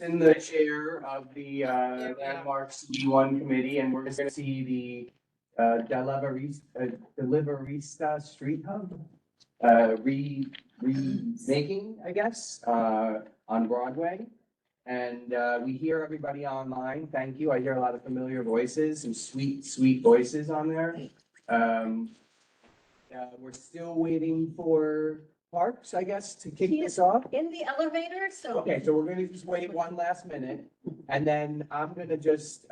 in the chair of the Landmarks B1 committee, and we're going to see the Deliverista Street Hub remaking, I guess, on Broadway. And we hear everybody online. Thank you. I hear a lot of familiar voices, some sweet, sweet voices on there. We're still waiting for Parks, I guess, to kick this off. In the elevator, so. Okay, so we're gonna just wait one last minute, and then I'm gonna just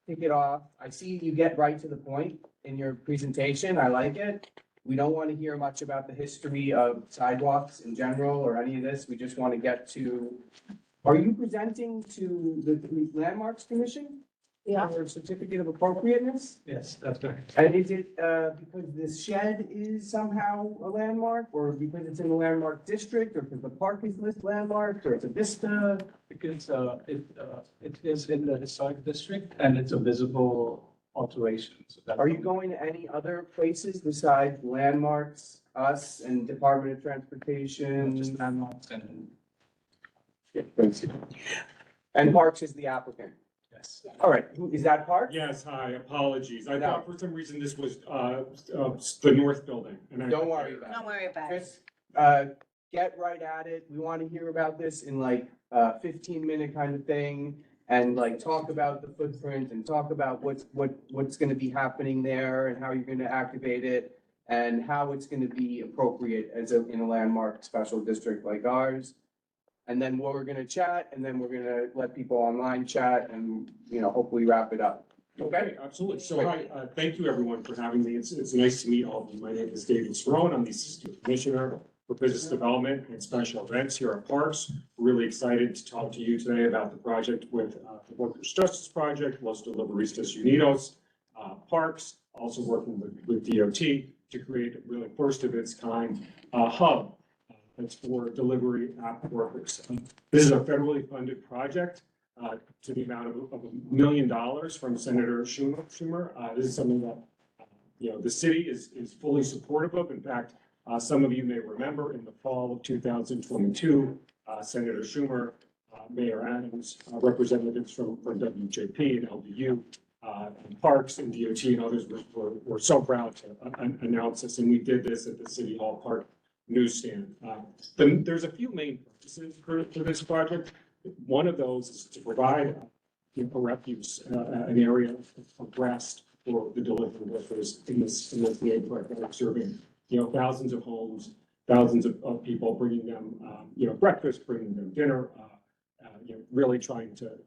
kick it off. I see you get right to the point in your presentation. I like it. We don't want to hear much about the history of sidewalks in general or any of this. We just want to get to, are you presenting to the Landmarks Commission? Yeah. For a certificate of appropriateness? Yes, that's correct. And is it because this shed is somehow a landmark, or because it's in the landmark district, or because the park is listed landmark, or it's a vista? Because it is in the historic district and it's a visible alteration. So that's Are you going to any other places besides landmarks, us, and Department of Transportation? just landmarks and And Parks is the applicant. yes. All right, is that Parks? Yes, hi, apologies. I No. thought for some reason this was the north building. And I- Don't worry about it. Don't worry about it. Just get right at it. We want to hear about this in like 15-minute kind of thing. And like talk about the footprint and talk about what's going to be happening there and how you're going to activate it and how it's going to be appropriate in a landmark special district like ours. And then we're going to chat, and then we're going to let people online chat and, hopefully wrap it up. Okay, absolutely. So hi, thank you everyone for having me. It's nice to meet all of you. My name is David Cerrone. I'm the Assistant Commissioner for Business Development and Special Events here at Parks. Really excited to talk to you today about the project with the Workers' Justice Project, Los Deliveristas Unidos, Parks, also working with DOT to create a really first of its kind hub that's for delivery app workers. This is a federally funded project to the amount of $1 million from Senator Schumer. This is something that the city is fully supportive of. In fact, some of you may remember in the fall of 2022, Senator Schumer, Mayor Adams, representatives from WJP and LDU, and Parks and DOT and others were so proud to announce this, and we did this at the City Hall Park newsstand. There's a few main purposes for this project. One of those is to provide a refuse, an area of rest for the delivery workers in this neighborhood that are serving thousands of homes, thousands of people, bringing them breakfast, bringing them dinner, really trying to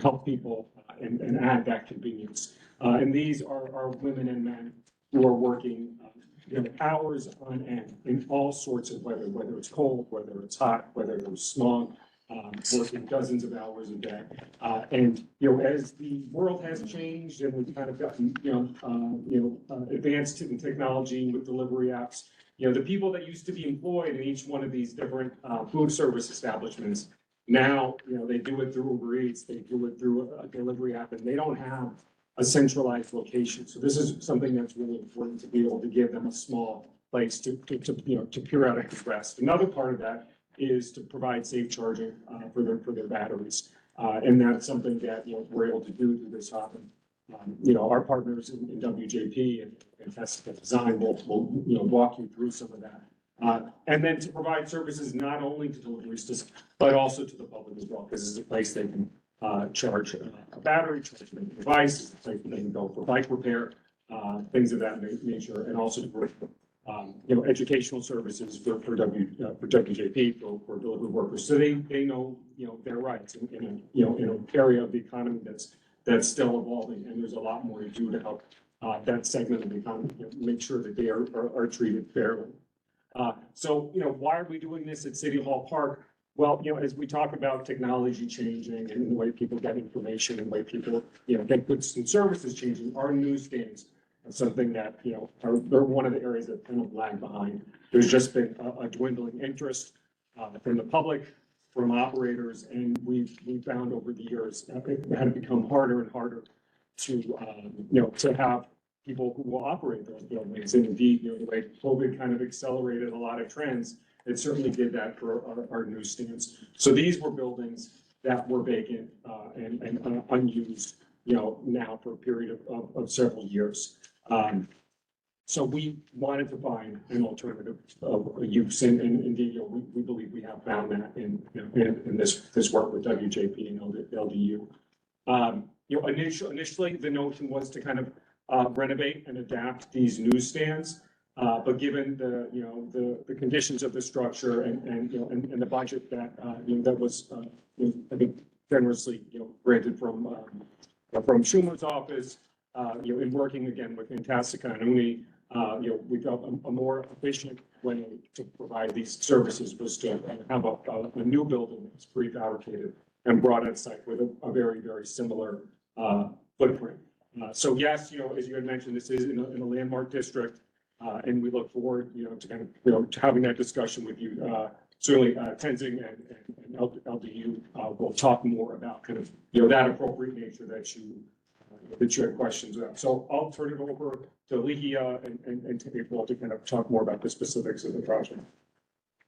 help people and add that convenience. And these are women and men who are working hours on end in all sorts of weather, whether it's cold, whether it's hot, whether it's smog, working dozens of hours a day. And as the world has changed and we've kind of gotten advanced in technology with delivery apps, the people that used to be employed in each one of these different food service establishments, now they do it through Uber Eats, they do it through a delivery app, and they don't have a centralized location. So this is something that's really important to be able to give them a small place to periodically rest. Another part of that is to provide safe charging for their batteries. And that's something that we're able to do through this hub. Our partners in WJP and Festival Design will walk you through some of that. And then to provide services not only to deliveries, but also to the public as well, because this is a place they can charge a battery, charge a device, it's a place where they can go for bike repair, things of that nature, and also for educational services for WJP, for delivery workers, so they know their rights in an area of the economy that's still evolving, and there's a lot more to do to help that segment of the economy make sure that they are treated fairly. So why are we doing this at City Hall Park? Well, as we talk about technology changing and the way people get information and the way people get goods and services changing, our newsstands are something that they're one of the areas that kind of lag behind. There's just been a dwindling interest from the public, from operators, and we've found over the years it had become harder and harder to have people who will operate those buildings. And indeed, the way COVID kind of accelerated a lot of trends, it certainly did that for our newsstands. So these were buildings that were vacant, and unused, now for a period of several years. So we wanted to find an alternative use, and indeed, we believe we have found that in this work with WJP and LDU. Initially, the notion was to kind of renovate and adapt these newsstands. But given the conditions of the structure and the budget that, that was, I think generously, granted from Schumer's office, in working again with Fantastica and UNI, we felt a more efficient way to provide these services was to have a new building that's prefabricated and brought on site with a very, very similar footprint. So yes, as you had mentioned, this is in a landmark district, and we look forward, to kind of, to having that discussion with you. Certainly, Tenzing and LDU will talk more about kind of, that appropriate nature that you had questions about. So I'll turn it over to Ligia and to April to kind of talk more about the specifics of the project.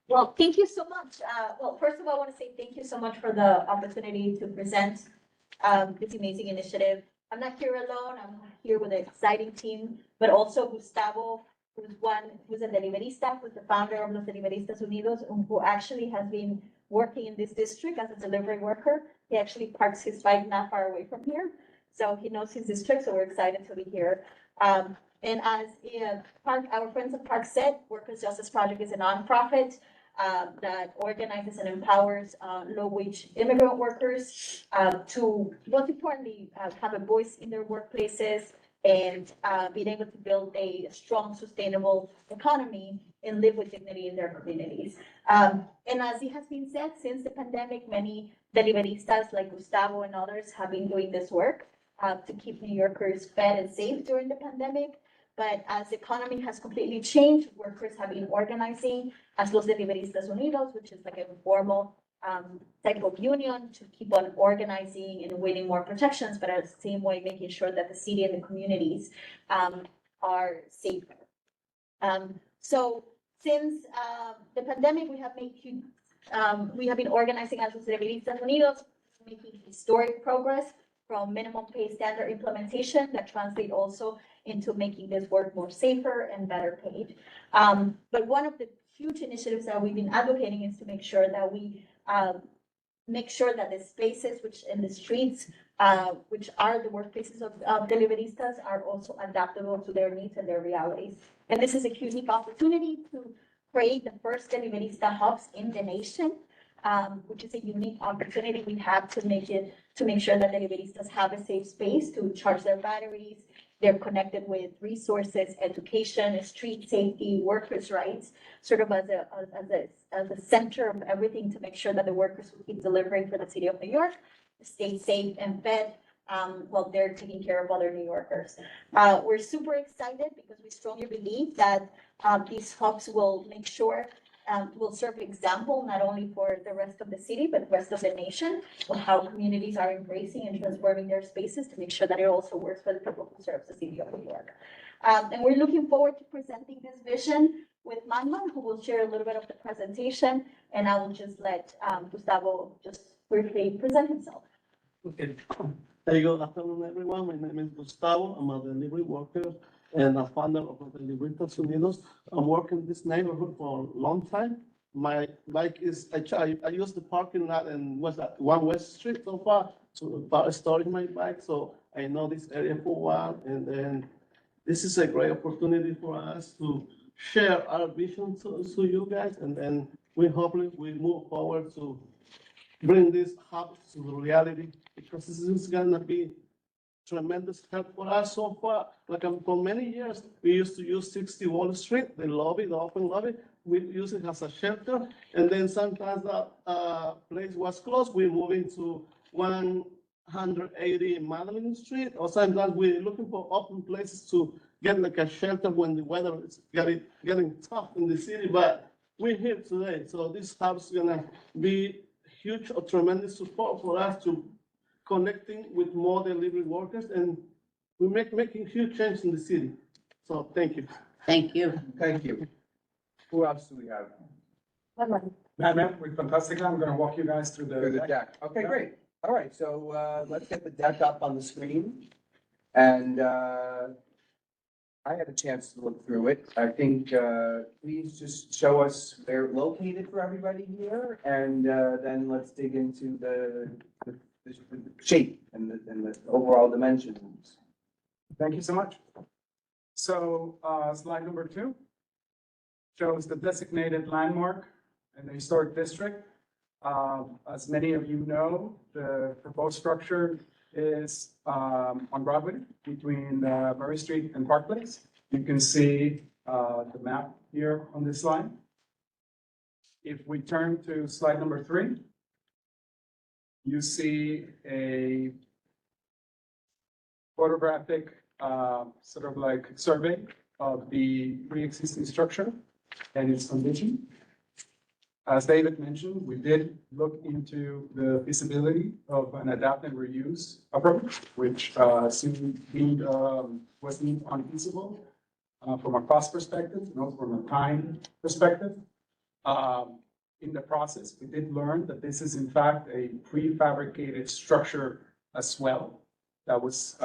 Well, thank you so much. Well, first of all, I want to say thank you so much for the opportunity to present this amazing initiative. I'm not here alone. I'm here with an exciting team, but also Gustavo, who's a deliverista, who's the founder of Los Deliveristas Unidos, who actually has been working in this district as a delivery worker. He actually parks his bike not far away from here. So he knows his district, so we're excited to be here. And as our friends at Park said, Workers' Justice Project is a nonprofit that organizes and empowers low-wage immigrant workers to, most importantly, have a voice in their workplaces and being able to build a strong, sustainable economy and live with dignity in their communities. And as it has been said, since the pandemic, many deliveristas like Gustavo and others have been doing this work to keep New Yorkers fed and safe during the pandemic. But as the economy has completely changed, workers have been organizing as Los Deliveristas Unidos, which is like an informal type of union to keep on organizing and winning more protections, but at the same way making sure that the city and the communities are safer. So since the pandemic, we have been organizing as Los Deliveristas Unidos, making historic progress from minimum pay standard implementation that translate also into making this work more safer and better paid. But one of the huge initiatives that we've been advocating is to make sure that we make sure that the spaces which in the streets, which are the workplaces of deliveristas, are also adaptable to their needs and their realities. And this is a unique opportunity to create the first deliverista hubs in the nation, which is a unique opportunity we have to make sure that deliveristas have a safe space to charge their batteries. They're connected with resources, education, street safety, workers' rights, sort of as a center of everything to make sure that the workers who keep delivering for the city of New York stay safe and fed while they're taking care of other New Yorkers. We're super excited because we strongly believe that these hubs will make sure will serve example not only for the rest of the city, but the rest of the nation of how communities are embracing and transforming their spaces to make sure that it also works for the people who serve the city of New York. And we're looking forward to presenting this vision with Manman, who will share a little bit of the presentation, and I will just let Gustavo just briefly present himself. Okay. Good afternoon, everyone. My name is Gustavo. I'm a delivery worker and a founder of the Deliveristas Unidos. I'm working in this neighborhood for a long time. My bike is, I use the parking lot in One West Street so far to storage my bike. So I know this area for a while. And then this is a great opportunity for us to share our vision to you guys. And then we hopefully we move forward to bring this hub to reality, because this is gonna be tremendous help for us so far. Like for many years, we used to use 60 Wall Street, the lobby, the open lobby. We use it as a shelter. And then sometimes the place was closed. We move into 180 Madeline Street, or sometimes we're looking for open places to get like a shelter when the weather is getting tough in the city. But we're here today. So this hub is gonna be huge or tremendous support for us to connecting with more delivery workers, and we're making huge change in the city. So thank you. Thank you. Thank you. Who else do we have? Ma'am, we're fantastic. I'm gonna walk you guys through Through the the. deck. Okay, Yeah. great. All right, so, let's get the deck up on the screen. And, I had a chance to look through it. I think, please just show us where it's located for everybody here. And, then let's dig into the shape and the overall dimensions. Thank you so much. So, slide number 2 shows the designated landmark in the historic district. As many of you know, the proposed structure is on Broadway between Murray Street and Park Place. You can see the map here on this slide. If we turn to slide number 3, you see a photographic sort of like survey of the pre-existing structure and its condition. As David mentioned, we did look into the feasibility of an adapt and reuse approach, which was deemed unfeasible from a cost perspective, not from a time perspective. In the process, we did learn that this is in fact a prefabricated structure as well that was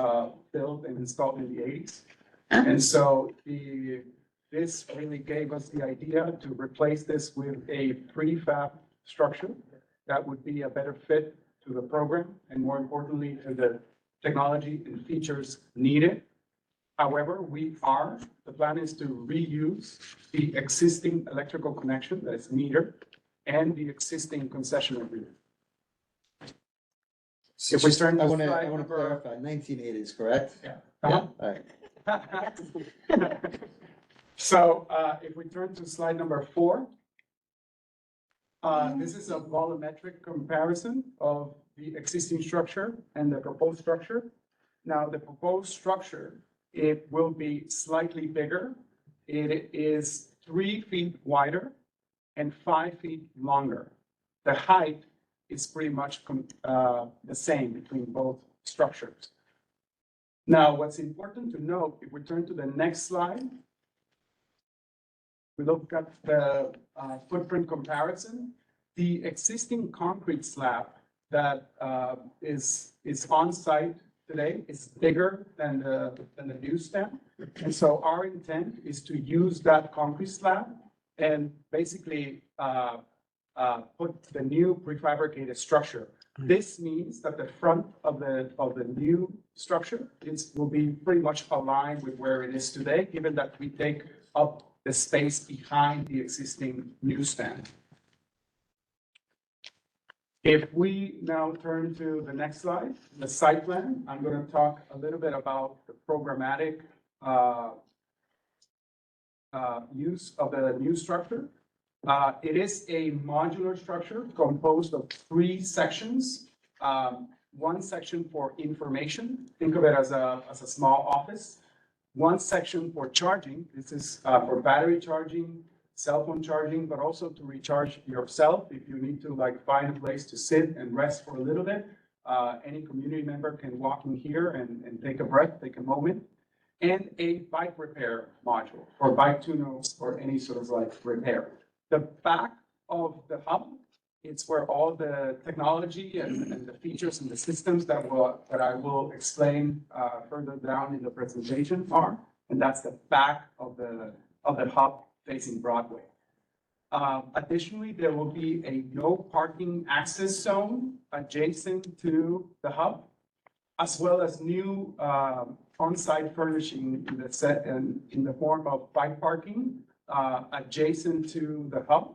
built and installed in the 80s. And so this really gave us the idea to replace this with a prefab structure that would be a better fit to the program and more importantly to the technology and features needed. However, the plan is to reuse the existing electrical connection that is metered and the existing concession agreement. If we turn to I slide want to number- clarify, 1980s, correct? Yeah. All right. So if we turn to slide number 4, this is a volumetric comparison of the existing structure and the proposed structure. Now, the proposed structure, it will be slightly bigger. It is 3 feet wider and 5 feet longer. The height is pretty much the same between both structures. Now, what's important to note, if we turn to the next slide, we look at the footprint comparison. The existing concrete slab that is on site today is bigger than the new stem. And so our intent is to use that concrete slab and basically put the new prefabricated structure. This means that the front of the new structure will be pretty much aligned with where it is today, given that we take up the space behind the existing newsstand. If we now turn to the next slide, the site plan, I'm going to talk a little bit about the programmatic use of the new structure. It is a modular structure composed of 3 sections. One section for information, think of it as a small office. One section for charging, this is for battery charging, cell phone charging, but also to recharge yourself if you need to like find a place to sit and rest for a little bit. Any community member can walk in here and take a breath, take a moment. And a bike repair module or bike tune-ups or any sort of like repair. The back of the hub, it's where all the technology and the features and the systems that I will explain further down in the presentation are, and that's the back of the hub facing Broadway. Additionally, there will be a no parking access zone adjacent to the hub, as well as new on-site furnishing in the form of bike parking adjacent to the hub.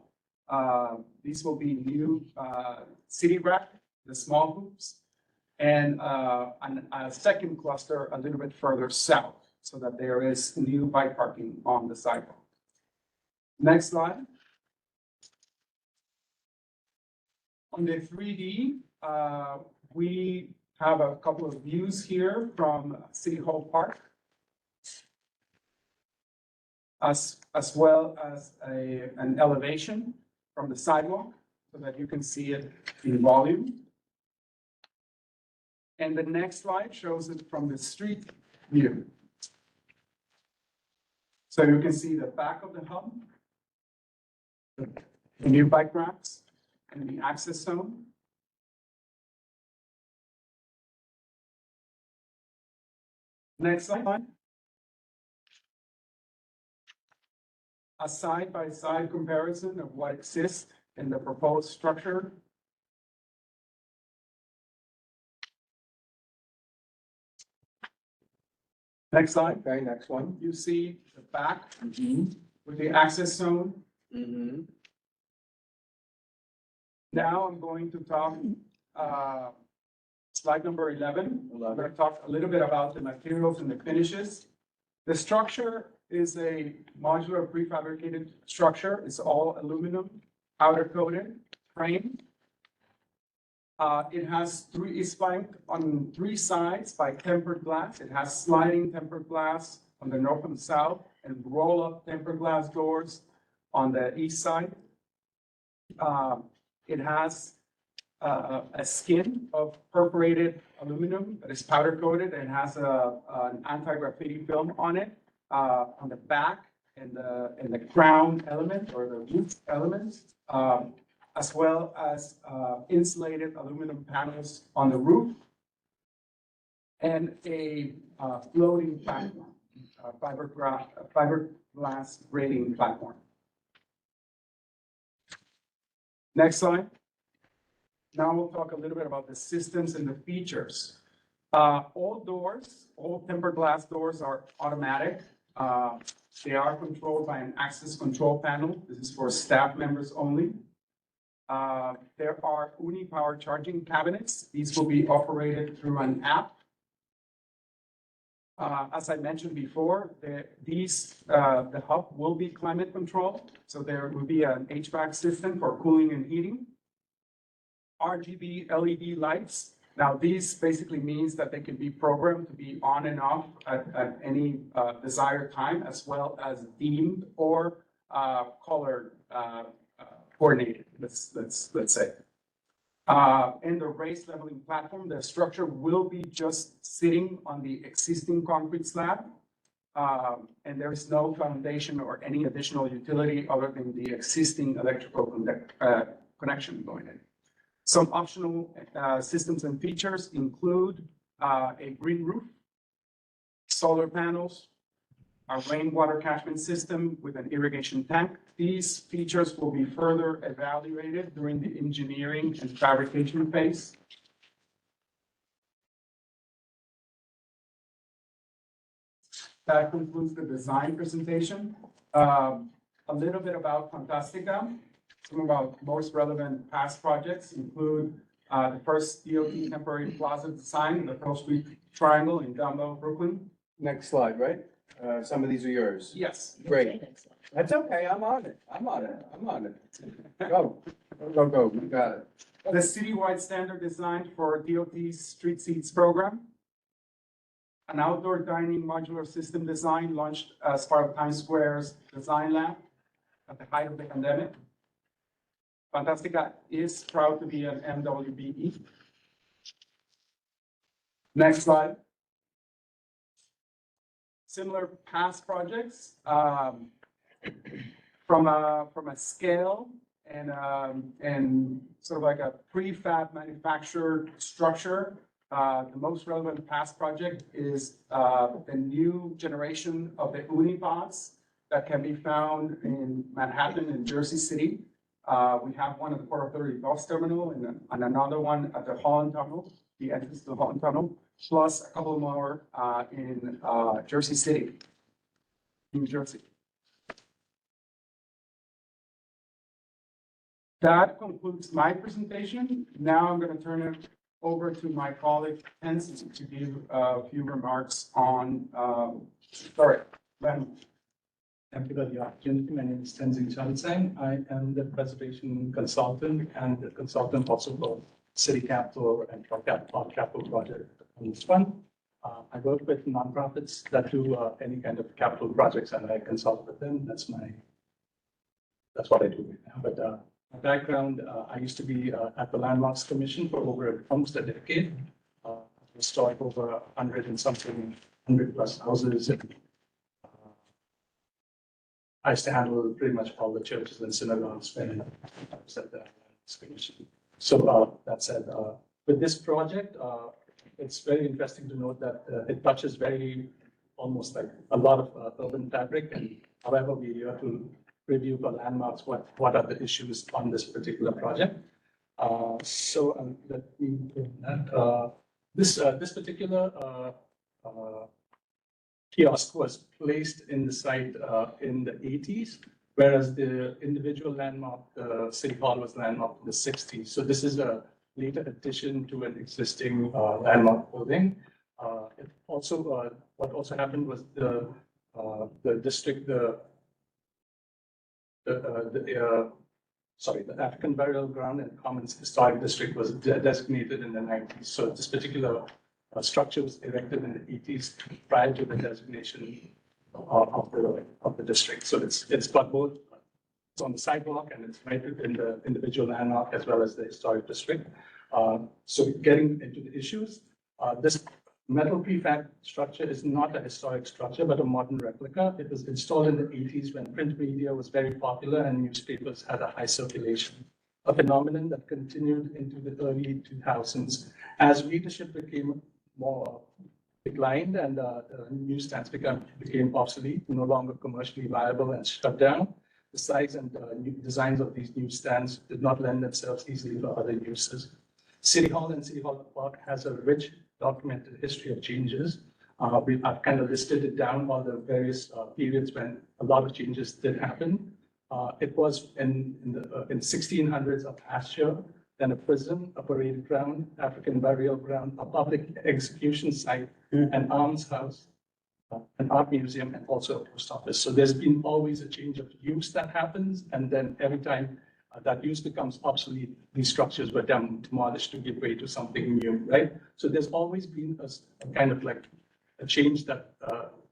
These will be new city rack, the small hoops, and a second cluster a little bit further south so that there is new bike parking on the sidewalk. Next slide. On the 3D, we have a couple of views here from City Hall Park, as well as an elevation from the sidewalk so that you can see it in volume. And the next slide shows it from the street view. So you can see the back of the hub, the new bike racks, and the access zone. Next slide. A side-by-side comparison of what exists in the proposed structure. Next slide. Okay, next one. You see the back with the access zone. Mm-hmm. Now I'm going to talk, slide number 11. I'm going to talk a little bit about the materials and the finishes. The structure is a modular prefabricated structure. It's all aluminum, powder coated frame. It has it's flanked on 3 sides by tempered glass. It has sliding tempered glass on the north and south and roll-up tempered glass doors on the east side. It has a skin of perforated aluminum that is powder coated and has an anti-graffiti film on it, on the back and the crown element or the roof elements, as well as insulated aluminum panels on the roof and a floating platform, fiberglass grating platform. Next slide. Now we'll talk a little bit about the systems and the features. All tempered glass doors are automatic. They are controlled by an access control panel. This is for staff members only. There are UNI power charging cabinets. These will be operated through an app. As I mentioned before, the hub will be climate controlled. So there will be an HVAC system for cooling and heating. RGB LED lights. Now, these basically means that they can be programmed to be on and off at any desired time, as well as dimmed or color coordinated, let's say. And the raised leveling platform, the structure will be just sitting on the existing concrete slab. And there is no foundation or any additional utility other than the existing electrical connection going in. Some optional systems and features include a green roof, solar panels, a rainwater catchment system with an irrigation tank. These features will be further evaluated during the engineering and fabrication phase. That concludes the design presentation. A little bit about Fantastica. Some of our most relevant past projects include the first DOT temporary plaza design in the Pearl Street Triangle in Dumbo, Brooklyn. Next slide, right? Some of these are yours. Yes. Great. That's okay. I'm on it. Go. You got it. The citywide standard design for DOT's Street Seats program. An outdoor dining modular system design launched as part of Times Square's Design Lab at the height of the pandemic. Fantastica is proud to be an MWBE. Next slide. Similar past projects from a scale and sort of like a prefab manufactured structure. The most relevant past project is the new generation of the Unipods that can be found in Manhattan and Jersey City. We have one at the Port Authority bus terminal and another one at the Holland Tunnel, the entrance to the Holland Tunnel, plus a couple more in Jersey City, New Jersey. That concludes my presentation. Now I'm going to turn it over to my colleague Tenzin to give a few remarks on, Thank you for the opportunity. My name is Tenzin Chansang. I am the preservation consultant and the consultant also for City Capital and for capital project on this one. I work with nonprofits that do any kind of capital projects and I consult with them. That's what I do right now. But my background, I used to be at the Landmarks Commission for over almost a decade. Restored over 100 and something, 100+ houses. I used to handle pretty much all the churches and synagogues when I was at the commission. So that said, with this project, it's very interesting to note that it touches almost like a lot of urban fabric. And however, we have to review for landmarks, what are the issues on this particular project. So let me bring that. This particular kiosk was placed in the site in the 80s, whereas the individual landmark, City Hall, was landmarked in the 60s. So this is a later addition to an existing landmark building. It also, what also happened was the district, the African Burial Ground and Commons Historic District was designated in the 90s. So this particular structure was erected in the 80s prior to the designation of the district. So it's got both, it's on the sidewalk and it's right in the individual landmark as well as the historic district. So getting into the issues, this metal prefab structure is not a historic structure, but a modern replica. It was installed in the 80s when print media was very popular and newspapers had a high circulation, a phenomenon that continued into the early 2000s. As readership became more declined and newsstands became obsolete, no longer commercially viable and shut down, the size and new designs of these newsstands did not lend themselves easily for other uses. City Hall and City Hall Park has a rich documented history of changes. I've kind of listed it down, all the various periods when a lot of changes did happen. It was in the 1600s a pasture, then a prison, a parade ground, African burial ground, a public execution site, an arms house, an art museum, and also a post office. So there's been always a change of use that happens, and then every time that use becomes obsolete, these structures were demolished to give way to something new, right? So there's always been a kind of like a change that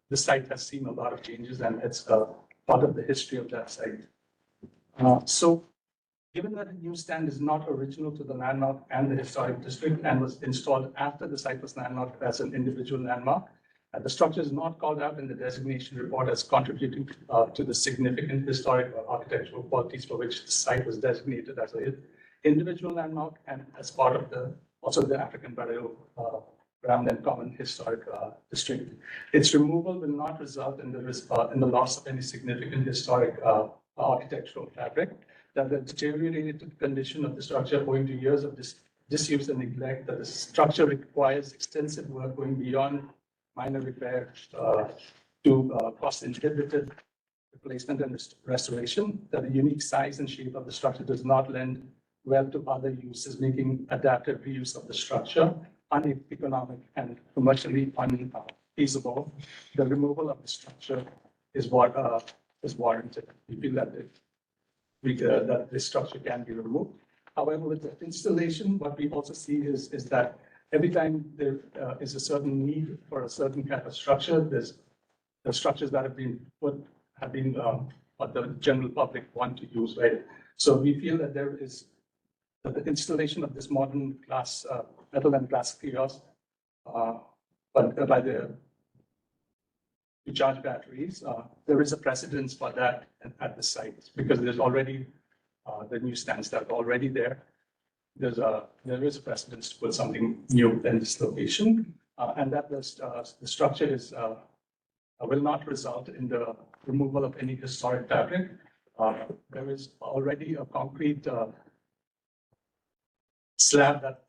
the site has seen a lot of changes, and it's part of the history of that site. So given that a newsstand is not original to the landmark and the historic district and was installed after the site was landmarked as an individual landmark, the structure is not called out in the designation report as contributing to the significant historic or architectural qualities for which the site was designated as an individual landmark and as part of also the African Burial Ground and Common Historic District. Its removal will not result in the loss of any significant historic architectural fabric, that the deteriorated condition of the structure owing to years of disuse and neglect, that the structure requires extensive work going beyond minor repairs to cost-inhibited replacement and restoration, that the unique size and shape of the structure does not lend well to other uses, making adaptive reuse of the structure uneconomic and commercially unfeasible. The removal of the structure is what is warranted. We feel that that this structure can be removed. However, with the installation, what we also see is that every time there is a certain need for a certain kind of structure, there's the structures that have been put have been what the general public want to use, right? So we feel that there is that the installation of this modern glass, metal and glass kiosk, but by the to charge batteries, there is a precedence for that at the site because there's already the newsstands that are already there. There is a precedence to put something new in this location, and that the structure is will not result in the removal of any historic fabric. There is already a concrete slab that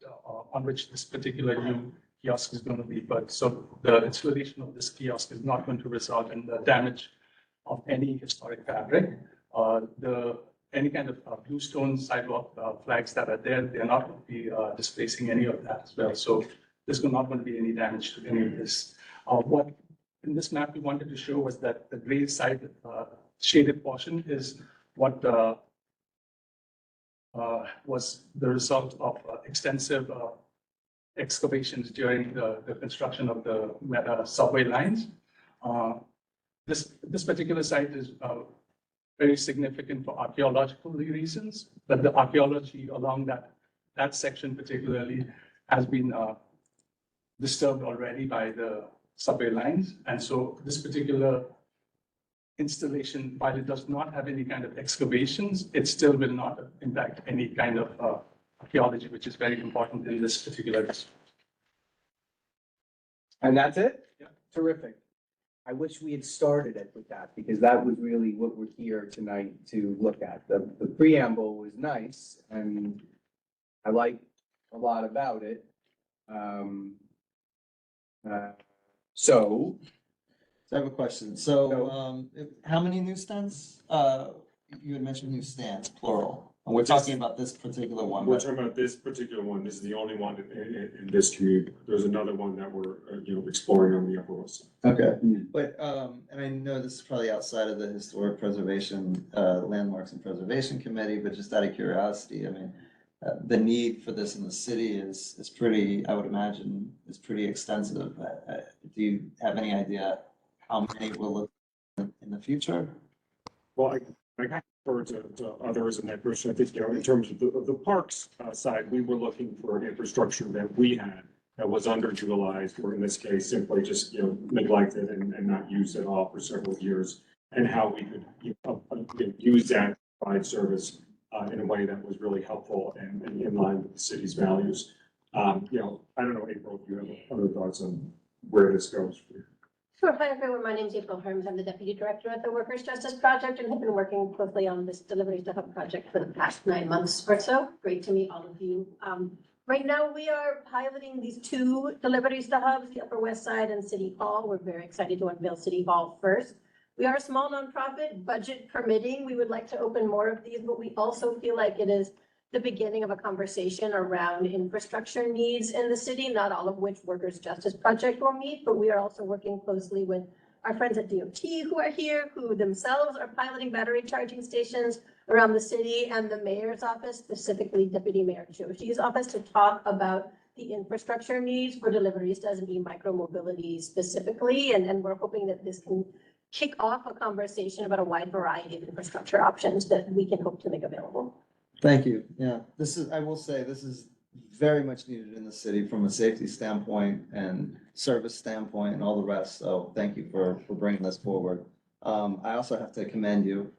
on which this particular new kiosk is going to be put. So the installation of this kiosk is not going to result in the damage of any historic fabric. Any kind of bluestone sidewalk flags that are there, they're not going to be displacing any of that as well. So there's not going to be any damage to any of this. What in this map we wanted to show was that the gray side shaded portion is what was the result of extensive excavations during the construction of the subway lines. This particular site is very significant for archaeological reasons, but the archaeology along that section particularly has been disturbed already by the subway lines. And so this particular installation, while it does not have any kind of excavations, it still will not impact any kind of archaeology, which is very important in this particular district. And that's it? Yeah. Terrific. I wish we had started it with that, because that was really what we're here tonight to look at. The preamble was nice, and I like a lot about it. So, So I have a question. So, how many newsstands? You had mentioned newsstands, plural. And we're talking about this particular one, We're but talking about this particular one. This is the only one in this community. There's another one that we're, exploring on the Upper West Side. okay. But, and I know this is probably outside of the historic preservation, landmarks and preservation committee, but just out of curiosity, I mean, the need for this in the city is pretty, I would imagine, is pretty extensive. Do you have any idea how many will look in the future? Well, I refer to others in that question. I think, in terms of the parks side, we were looking for infrastructure that we had that was underutilized, or in this case, simply just, neglected and not used at all for several years, and how we could, use that to provide service in a way that was really helpful and in line with the city's values. I don't know, April, if you have other thoughts on where this goes. Sure. Hi, everyone. My name is April Herms. I'm the Deputy Director at the Workers' Justice Project and have been working closely on this Deliveries to Hub project for the past 9 months or so. Great to meet all of you. Right now, we are piloting these 2 Deliveries to Hubs, the Upper West Side and City Hall. We're very excited to unveil City Hall first. We are a small nonprofit, budget permitting. We would like to open more of these, but we also feel like it is the beginning of a conversation around infrastructure needs in the city, not all of which Workers' Justice Project will meet, but we are also working closely with our friends at DOT who are here, who themselves are piloting battery charging stations around the city, and the mayor's office, specifically Deputy Mayor Joshi's office, to talk about the infrastructure needs for deliveries as e-micro mobility specifically. And we're hoping that this can kick off a conversation about a wide variety of infrastructure options that we can hope to make available. Thank you. Yeah, I will say, this is very much needed in the city from a safety standpoint and service standpoint and all the rest. So thank you for bringing this forward. I also have to commend you.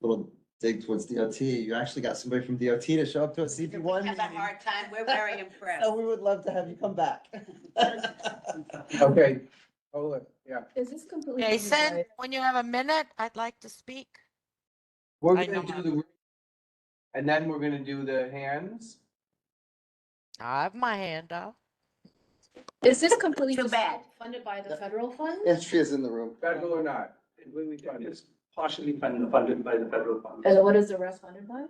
Little dig towards DOT. You actually got somebody from DOT to show up to a CP1 We have a meeting. hard time. We're very impressed. So we would love to have you come back. okay, yeah. Is this completely? Jason, when you have a minute, I'd like to speak. We're I gonna know do and then we're gonna do the hands. I have my hand up. Is this completely? Too bad. Funded by the federal funds? Andrea is in the room. Federal or not? Completely It funded. is partially funded by the federal funds. And what is the rest funded by?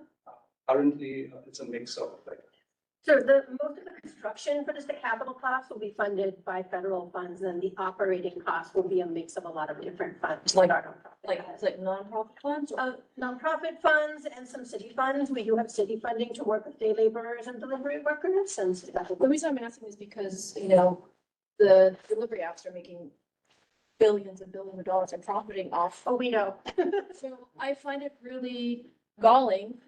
Currently, it's a mix of like So most of the construction for the capital costs will be funded by federal funds, and the operating costs will be a mix of a lot of different funds. Like- our nonprofit funds. Like nonprofit funds? Nonprofit funds and some city funds. We do have city funding to work with day laborers and delivery workers, and so that will The reason I'm asking is because, the delivery apps are making billions and billions of dollars and profiting off. Oh, we know. So I find it really galling,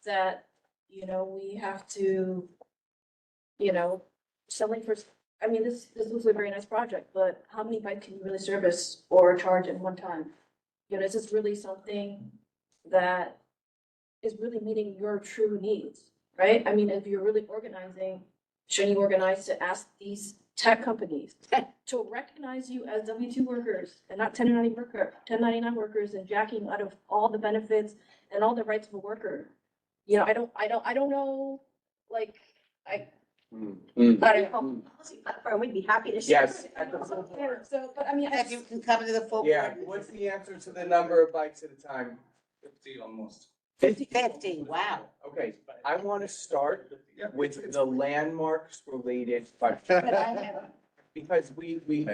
that, we have to, selling for, this looks like a very nice project, but how many bikes can you really service or charge at one time? Is this really something that is really meeting your true needs, right? If you're really organizing, shouldn't you organize to ask these tech companies to recognize you as W-2 workers and not 1099 workers and jacking out of all the benefits and all the rights of a worker? I don't know, like, I don't know. Policy platform, we'd be happy to share. Yes. So, but If you can come to the full Yeah, board. what's the answer to the number of bikes at a time? 50 almost. 50, wow. Okay, I want to start with the landmarks related But question. I have. Because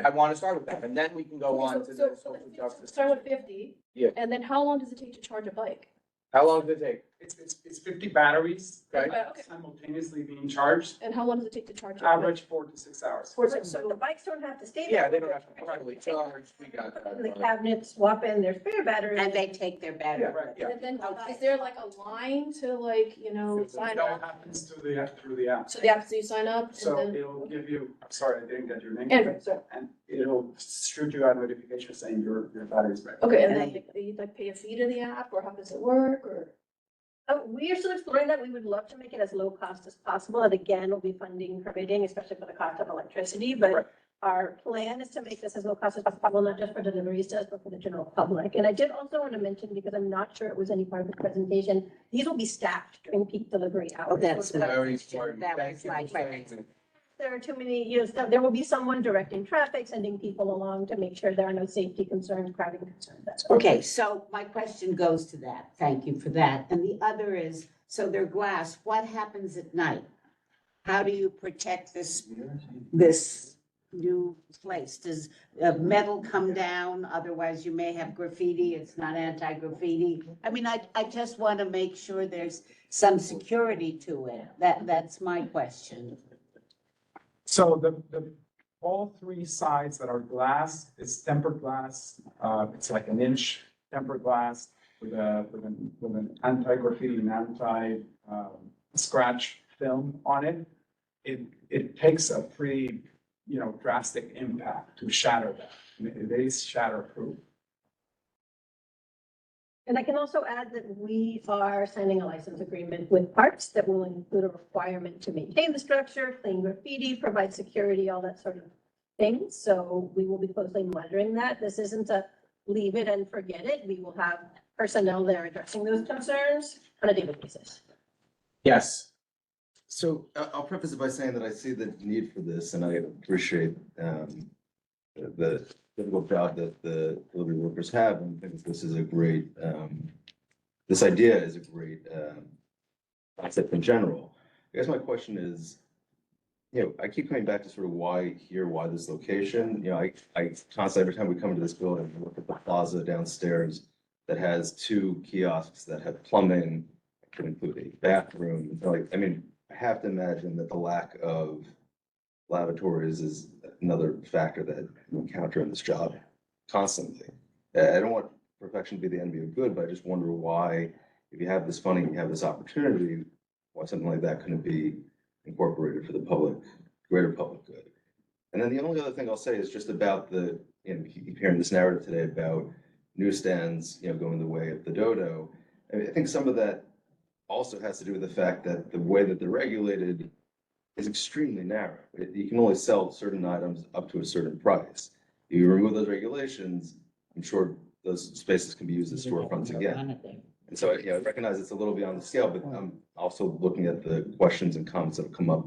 I want to start with that, and then we can go on to the social justice. Start with 50. Yeah. And then how long does it take to charge a bike? How long does it take? It's 50 batteries, right, Okay. simultaneously being charged, And how long does it take to charge it? average 4 to 6 hours. So the bikes don't have to stay there. Yeah, they don't have to probably charge, we got In the that. cabinet, swap in their spare batteries. And they take their battery. Yeah, right, yeah. And then, is there like a line to like, sign That up? happens through the app. So the app, so you sign up So and then, it'll give you, I'm sorry, I didn't get your name. Andrew, sorry. And it'll shoot you a notification saying your battery's ready. Okay, and then you like pay a fee to the app, or how does it work, or? We are still exploring that. We would love to make it as low cost as possible. And again, we'll be funding permitting, especially for the cost of electricity. Right. But our plan is to make this as low cost as possible, not just for deliveries to us, but for the general public. And I did also want to mention, because I'm not sure it was any part of the presentation, these will be staffed during peak delivery hours. Oh, that's So that- Very smart. That Thank was you my for saying question. that. there are too many, there will be someone directing traffic, sending people along to make sure there are no safety concerns, crowding concerns. that sort of Okay, so my question goes to that. Thank you for that. And the other is, so they're glass, what happens at night? How do you protect this new place? Does metal come down? Otherwise you may have graffiti. It's not anti-graffiti. I mean, I just want to make sure there's some security to it. That's my question. So all 3 sides that are glass is tempered glass. It's like an inch tempered glass with an anti-graffiti and anti-scratch film on it. It takes a pretty, drastic impact to shatter that. And it is shatterproof. And I can also add that we are signing a license agreement with Parks that will include a requirement to maintain the structure, clean graffiti, provide security, all that sort of thing. So we will be closely monitoring that. This isn't a leave it and forget it. We will have personnel there addressing those concerns on a daily basis. Yes. So I'll preface it by saying that I see the need for this and I appreciate the difficult job that the delivery workers have and think this is a great, this idea is a great concept in general. I guess my question is, I keep coming back to sort of why here, why this location? I constantly, every time we come into this building, we look at the plaza downstairs that has 2 kiosks that have plumbing, could include a bathroom. I have to imagine that the lack of lavatories is another factor that we encounter in this job constantly. I don't want perfection to be the enemy of good, but I just wonder why, if you have this funding, you have this opportunity, why something like that couldn't be incorporated for the public, greater public good. And then the only other thing I'll say is just about you keep hearing this narrative today about newsstands, going the way of the dodo. I think some of that also has to do with the fact that the way that they're regulated is extremely narrow. You can only sell certain items up to a certain price. If you remove those regulations, I'm sure those spaces can be used as storefronts again. And so, I recognize it's a little beyond the scale, but I'm also looking at the questions and comments that have come up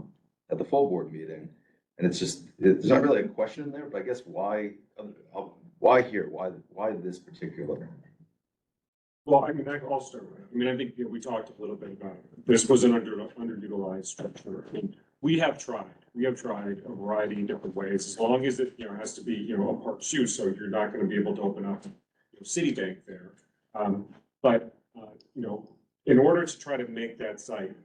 at the full board meeting. And it's not really a question in there, but I guess why here? Why this particular? Well, I'll start with it. I think, we talked a little bit about it. This was an underutilized structure. We have tried a variety of different ways, as long as it, has to be, a parks use, so you're not gonna be able to open up, Citibank there. But in order to try to make that site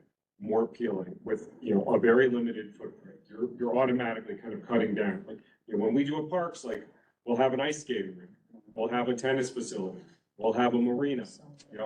more appealing with, a very limited footprint, you're automatically kind of cutting down. Like, when we do a parks, like, we'll have an ice skating rink, we'll have a tennis facility, we'll have a marina,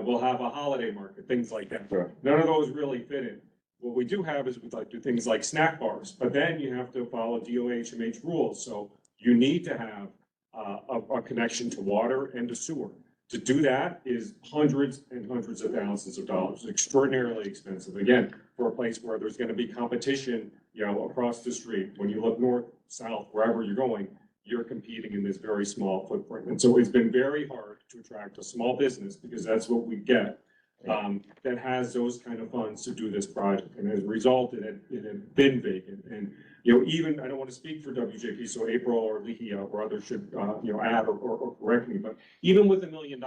we'll have a holiday market, things like that. Sure. None of those really fit in. What we do have is we like do things like snack bars, but then you have to follow DOHMH rules. So you need to have a connection to water and to sewer. To do that is hundreds and hundreds of thousands of dollars, extraordinarily expensive. Again, for a place where there's gonna be competition, across the street. When you look north, south, wherever you're going, you're competing in this very small footprint. And so it's been very hard to attract a small business, because that's what we get, that has those kind of funds to do this project. And as a result, it had been vacant. And, even, I don't want to speak for WJP, so April or Lehia or others should, add or correct me, but even with $1 million,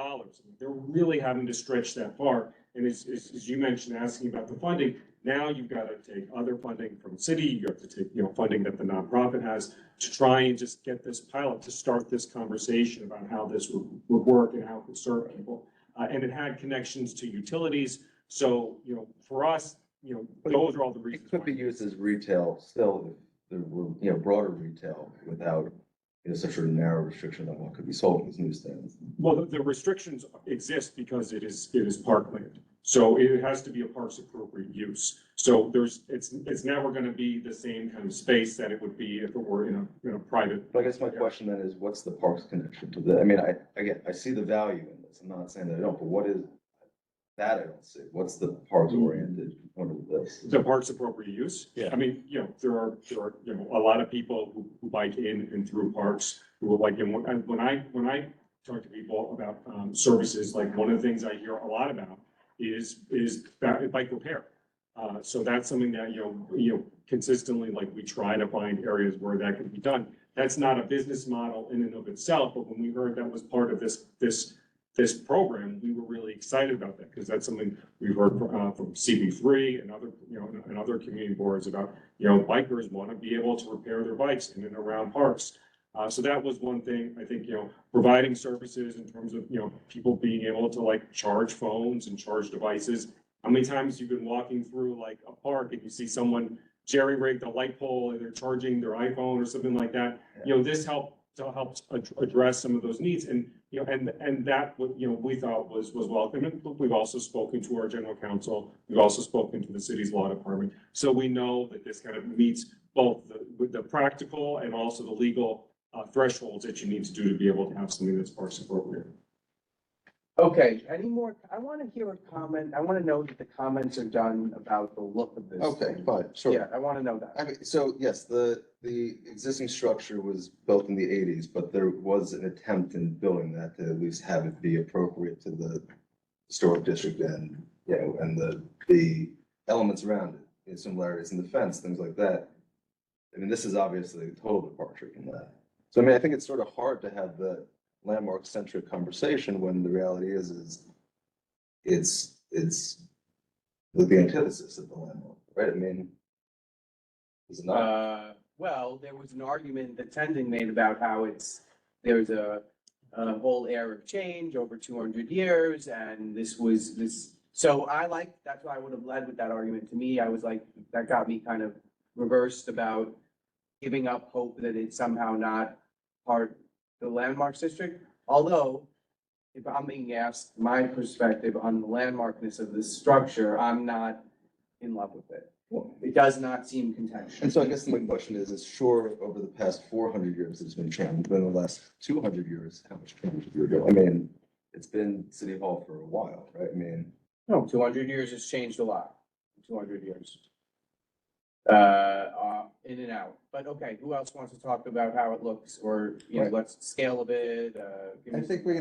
they're really having to stretch that far. And as you mentioned, asking about the funding, now you've got to take other funding from the city, you have to take, funding that the nonprofit has to try and just get this pilot to start this conversation about how this would work and how it could serve people. And it had connections to utilities. So, for us, those are all the It reasons. could be why. used as retail still, if there were, broader retail without, such a narrow restriction on what could be sold in these newsstands. Well, the restrictions exist because it is parkland. So it has to be a parks appropriate use. So it's never gonna be the same kind of space that it would be if it were in a private. But I guess my question then is, what's the parks connection to the, I mean, I see the value in this, I'm not saying that I don't, but what is, that I don't see, what's the parks oriented component of this? The parks appropriate use. Yeah. I mean, there are, a lot of people who bike in and through parks who will like, and when I talk to people about, services, like one of the things I hear a lot about is bike repair. So that's something that, consistently, like we try to find areas where that can be done. That's not a business model in and of itself, but when we heard that was part of this program, we were really excited about that, because that's something we've heard from CB3 and other, and other community boards about, bikers want to be able to repair their bikes in and around parks. So that was one thing, I think, providing services in terms of, people being able to like charge phones and charge devices. How many times you've been walking through like a park and you see someone jerry-rigged a light pole and they're charging their iPhone or something like that? This helps address some of those needs, and and that we thought was welcome. And we've also spoken to our general counsel. We've also spoken to the city's law department, so we know that this kind of meets both the practical and also the legal thresholds that you need to do to be able to have something that's parks appropriate. Okay, any more? I want to hear a comment. I want to know that the comments are done about the look of this. Okay, thing. fine, sure. Yeah, I want to know that. I mean, so yes, the existing structure was built in the eighties, but there was an attempt in building that to at least have it be appropriate to the historic district and, and the elements around it, the similarities in the fence, things like that. I mean, this is obviously a total departure from that. So I mean, I think it's sort of hard to have the landmark centric conversation when the reality is it's the antithesis of the landmark, right? I mean, is it not? Well, there was an argument that Tendon made about how there's a whole era of change over 200 years, and this. So that's why I would have led with that argument. To me, I was like, that got me kind of reversed about giving up hope that it's somehow not part of the landmarks district. Although, if I'm being asked my perspective on the landmarkness of this structure, I'm not in love with it. It does not seem contentious. And so I guess my question is sure over the past 400 years it's been changed, but in the last 200 years, how much change have you done? I mean, it's been City Hall for a while, right? I mean. No, 200 years has changed a lot. 200 years. In and out. But okay, who else wants to talk about how it looks, or, Right. let's scale a bit? I think we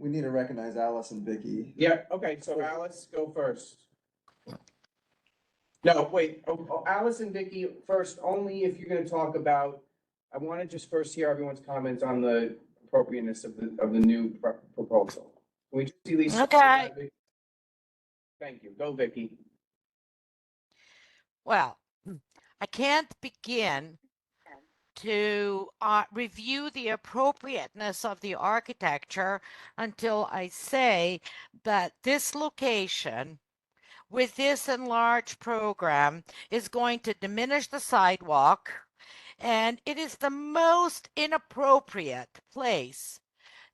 need to recognize Alice and Vicky. Yeah, okay, so Alice, go first. No, wait, Alice and Vicky first, only if you're gonna talk about, I wanna just first hear everyone's comments on the appropriateness of the new proposal. Can we just see Lisa? Okay. Thank you, go Vicky. Well, I can't begin to review the appropriateness of the architecture until I say that this location with this enlarged program is going to diminish the sidewalk, and it is the most inappropriate place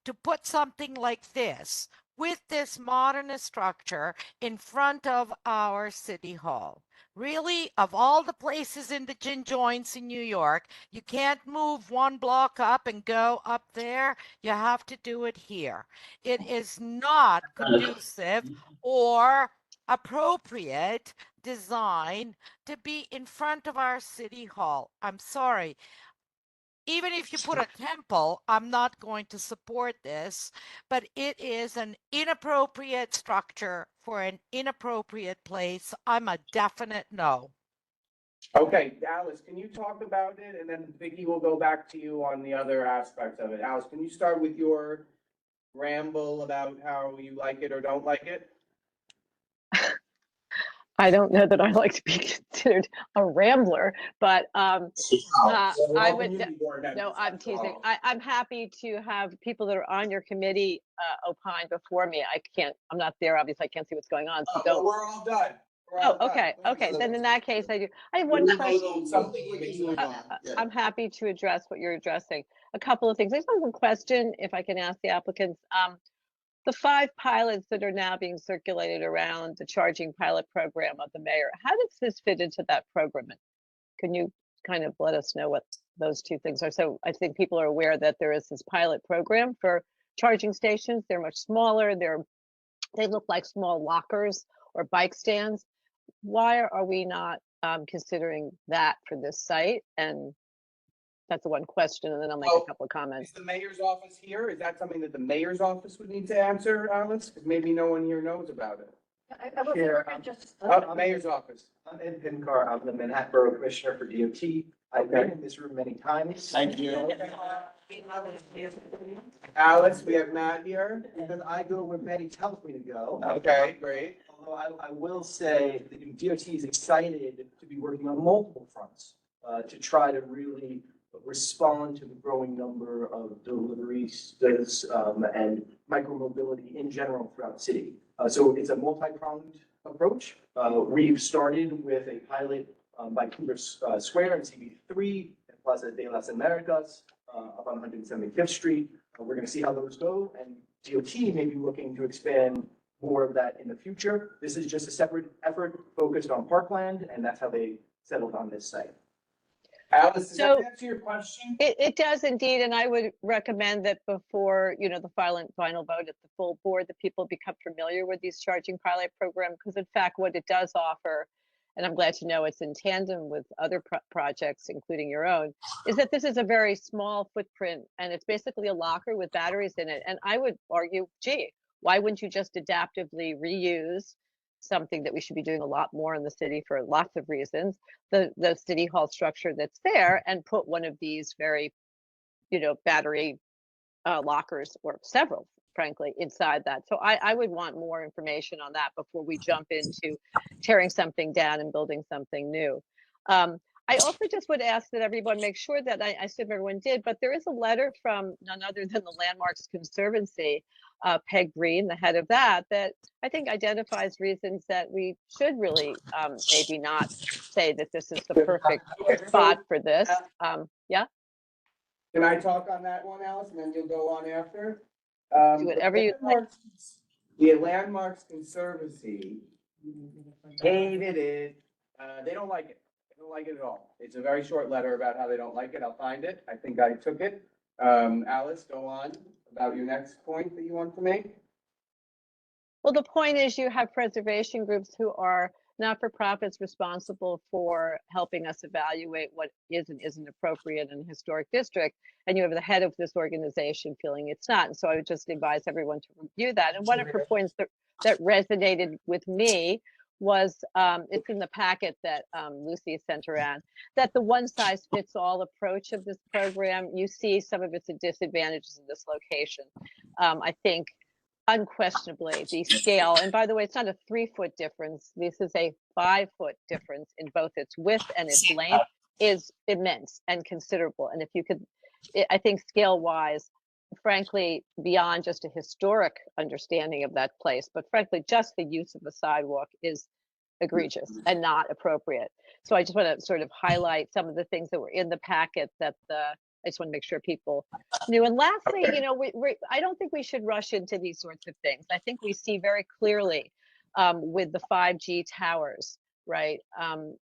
to put something like this with this modernist structure in front of our city hall. Really, of all the places in the gin joints in New York, you can't move one block up and go up there. You have to do it here. It is not conducive or appropriate design to be in front of our city hall. I'm sorry. Even if you put a temple, I'm not going to support this, but it is an inappropriate structure for an inappropriate place. I'm a definite no. Okay, Alice, can you talk about it, and then Vicky will go back to you on the other aspects of it. Alice, can you start with your ramble about how you like it or don't like it? I don't know that I like to be considered a rambler, but I would, no, I'm teasing. I'm happy to have people that are on your committee opine before me. I'm not there, obviously, I can't see what's going on, so don't. We're all done. We're Oh, all done. okay, okay, then in that case, I do. I have one question. I'm happy to address what you're addressing. A couple of things. I just have one question, if I can ask the applicants. The 5 pilots that are now being circulated around the charging pilot program of the mayor, how does this fit into that program? Can you kind of let us know what those 2 things are? So I think people are aware that there is this pilot program for charging stations. They're much smaller. They look like small lockers or bike stands. Why are we not considering that for this site? And that's the one question, and then I'll make a couple of comments. Is the mayor's office here? Is that something that the mayor's office would need to answer, Alice? Because maybe no one here knows about it. I will Chair, just. Mayor's office. I'm Ed Pinkar. I'm the Manhattan Borough Commissioner for DOT. I've been in this room many times. Thank you. Alice, we have Matt here. And I go where Betty tells me to go. Okay, great. Although I will say that DOT is excited to be working on multiple fronts to try to really respond to the growing number of deliveries and micromobility in general throughout the city. So it's a multi-pronged approach. We've started with a pilot by Cooper Square and CB3 at Plaza de las Americas up on 175th Street. We're going to see how those go, and DOT may be looking to expand more of that in the future. This is just a separate effort focused on Parkland, and that's how they settled on this site. Alice, does that answer your question? It does indeed, and I would recommend that before, the final vote at the full board, that people become familiar with these charging pilot program, because in fact, what it does offer, and I'm glad to know it's in tandem with other projects, including your own, is that this is a very small footprint, and it's basically a locker with batteries in it. And I would argue, gee, why wouldn't you just adaptively reuse something that we should be doing a lot more in the city for lots of reasons, the city hall structure that's there, and put one of these very, battery lockers, or several, frankly, inside that. So I would want more information on that before we jump into tearing something down and building something new. I also just would ask that everyone make sure that, I assume everyone did, but there is a letter from none other than the Landmarks Conservancy, Peg Green, the head of that I think identifies reasons that we should really maybe not say that this is the perfect spot for this. Yeah? Can I talk on that one, Alice, and then you'll go on after? Do whatever you like. The Landmarks Conservancy hated it. They don't like it. They don't like it at all. It's a very short letter about how they don't like it. I'll find it. I think I took it. Alice, go on about your next point that you want to make. Well, the point is you have preservation groups who are not-for-profits responsible for helping us evaluate what is and isn't appropriate in a historic district. And you have the head of this organization feeling it's not. And so I would just advise everyone to review that. And one of her points that resonated with me was, it's in the packet that Lucy sent around, that the one-size-fits-all approach of this program, you see some of its disadvantages in this location. I think unquestionably the scale, and by the way, it's not a 3-foot difference, this is a 5-foot difference in both its width and its length, is immense and considerable. And if you could, I think scale-wise, frankly, beyond just a historic understanding of that place, but frankly, just the use of a sidewalk is egregious and not appropriate. So I just want to sort of highlight some of the things that were in the packet that I just want to make sure people knew. And lastly, I don't think we should rush into these sorts of things. I think we see very clearly with the 5G towers, right?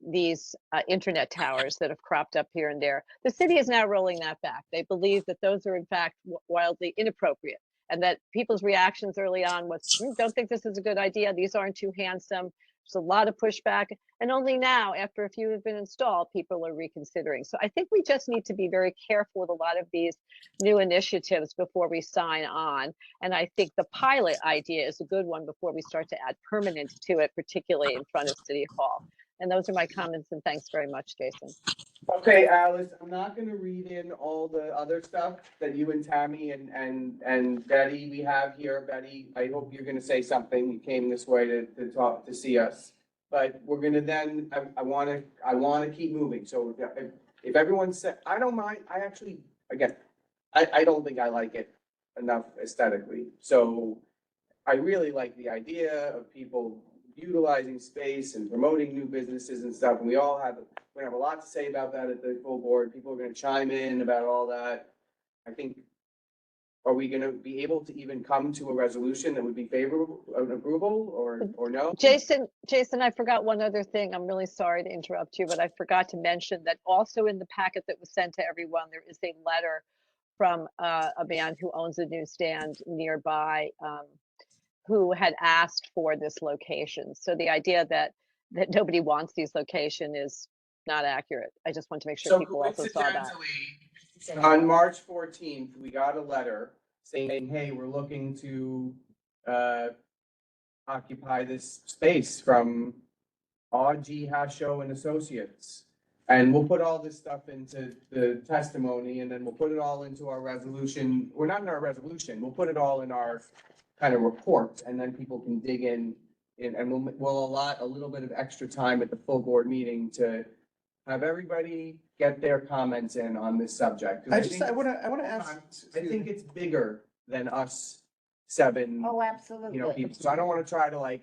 These internet towers that have cropped up here and there. The city is now rolling that back. They believe that those are in fact wildly inappropriate, and that people's reactions early on was, don't think this is a good idea. These aren't too handsome. There's a lot of pushback, and only now, after a few have been installed, people are reconsidering. So I think we just need to be very careful with a lot of these new initiatives before we sign on. And I think the pilot idea is a good one before we start to add permanence to it, particularly in front of City Hall. And those are my comments, and thanks very much, Jason. Okay, Alice, I'm not gonna read in all the other stuff that you and Tammy and Betty we have here. Betty, I hope you're gonna say something. You came this way to talk, to see us. but we're gonna then, I wanna keep moving, so if everyone said, I don't mind, I actually, again, I don't think I like it enough aesthetically, so I really like the idea of people utilizing space and promoting new businesses and stuff, and we have a lot to say about that at the full board, people are gonna chime in about all that. I think, are we gonna be able to even come to a resolution that would be favorable, of approval, or no? Jason, I forgot one other thing. I'm really sorry to interrupt you, but I forgot to mention that also in the packet that was sent to everyone, there is a letter from a man who owns a newsstand nearby, who had asked for this location. So the idea that nobody wants these location is not accurate. I just want to make sure So people also saw that. coincidentally, on March 14th, we got a letter saying, hey, we're looking to occupy this space from R.G. Hasho and Associates. And we'll put all this stuff into the testimony, and then we'll put it all into our resolution. We're not in our resolution, we'll put it all in our kind of report, and then people can dig in, and we'll allot a little bit of extra time at the full board meeting to have everybody get their comments in on this subject. 'Cause I wanna ask. I think it's bigger than us seven, Oh, absolutely. people, so I don't wanna try to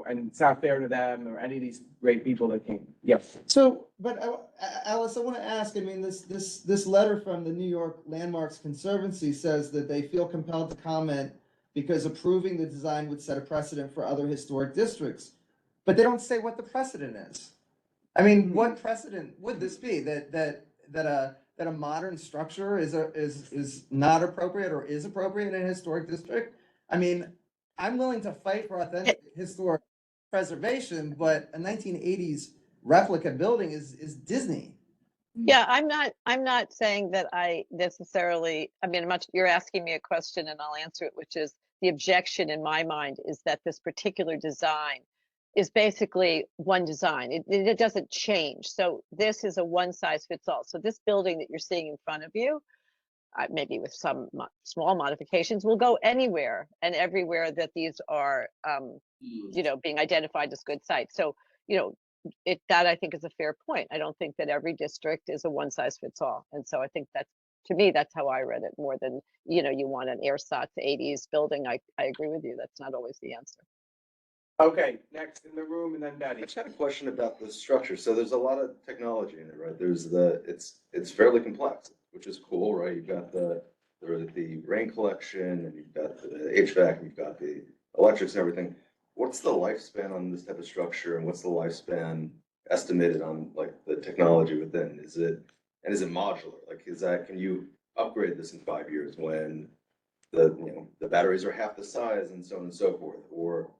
and it's not fair to them or any of these great people that came. Yep. So, but Alice, I want to ask, I mean, this letter from the New York Landmarks Conservancy says that they feel compelled to comment because approving the design would set a precedent for other historic districts. But they don't say what the precedent is. I mean, what precedent would this be? That a modern structure is not appropriate or is appropriate in a historic district? I mean, I'm willing to fight for authentic historic preservation, but a 1980s replica building is Disney. Yeah, I'm not saying that I necessarily, I mean, you're asking me a question and I'll answer it, which is the objection in my mind is that this particular design is basically one design. It doesn't change. So this is a one size fits all. So this building that you're seeing in front of you, maybe with some small modifications, will go anywhere and everywhere that these are, being identified as good sites. So, that I think is a fair point. I don't think that every district is a one size fits all. And so I think to me, that's how I read it more than, you want an ersatz 80s building. I agree with you. That's not always the answer. Okay, next in the room, and then I Betty. just had a question about the structure. So there's a lot of technology in it, right? It's fairly complex, which is cool, right? You've got the rain collection, and you've got the HVAC, and you've got the electrics and everything. What's the lifespan on this type of structure, and what's the lifespan estimated on like the technology within? Is it modular? Like, can you upgrade this in 5 years when the batteries are half the size and so on and so forth? Or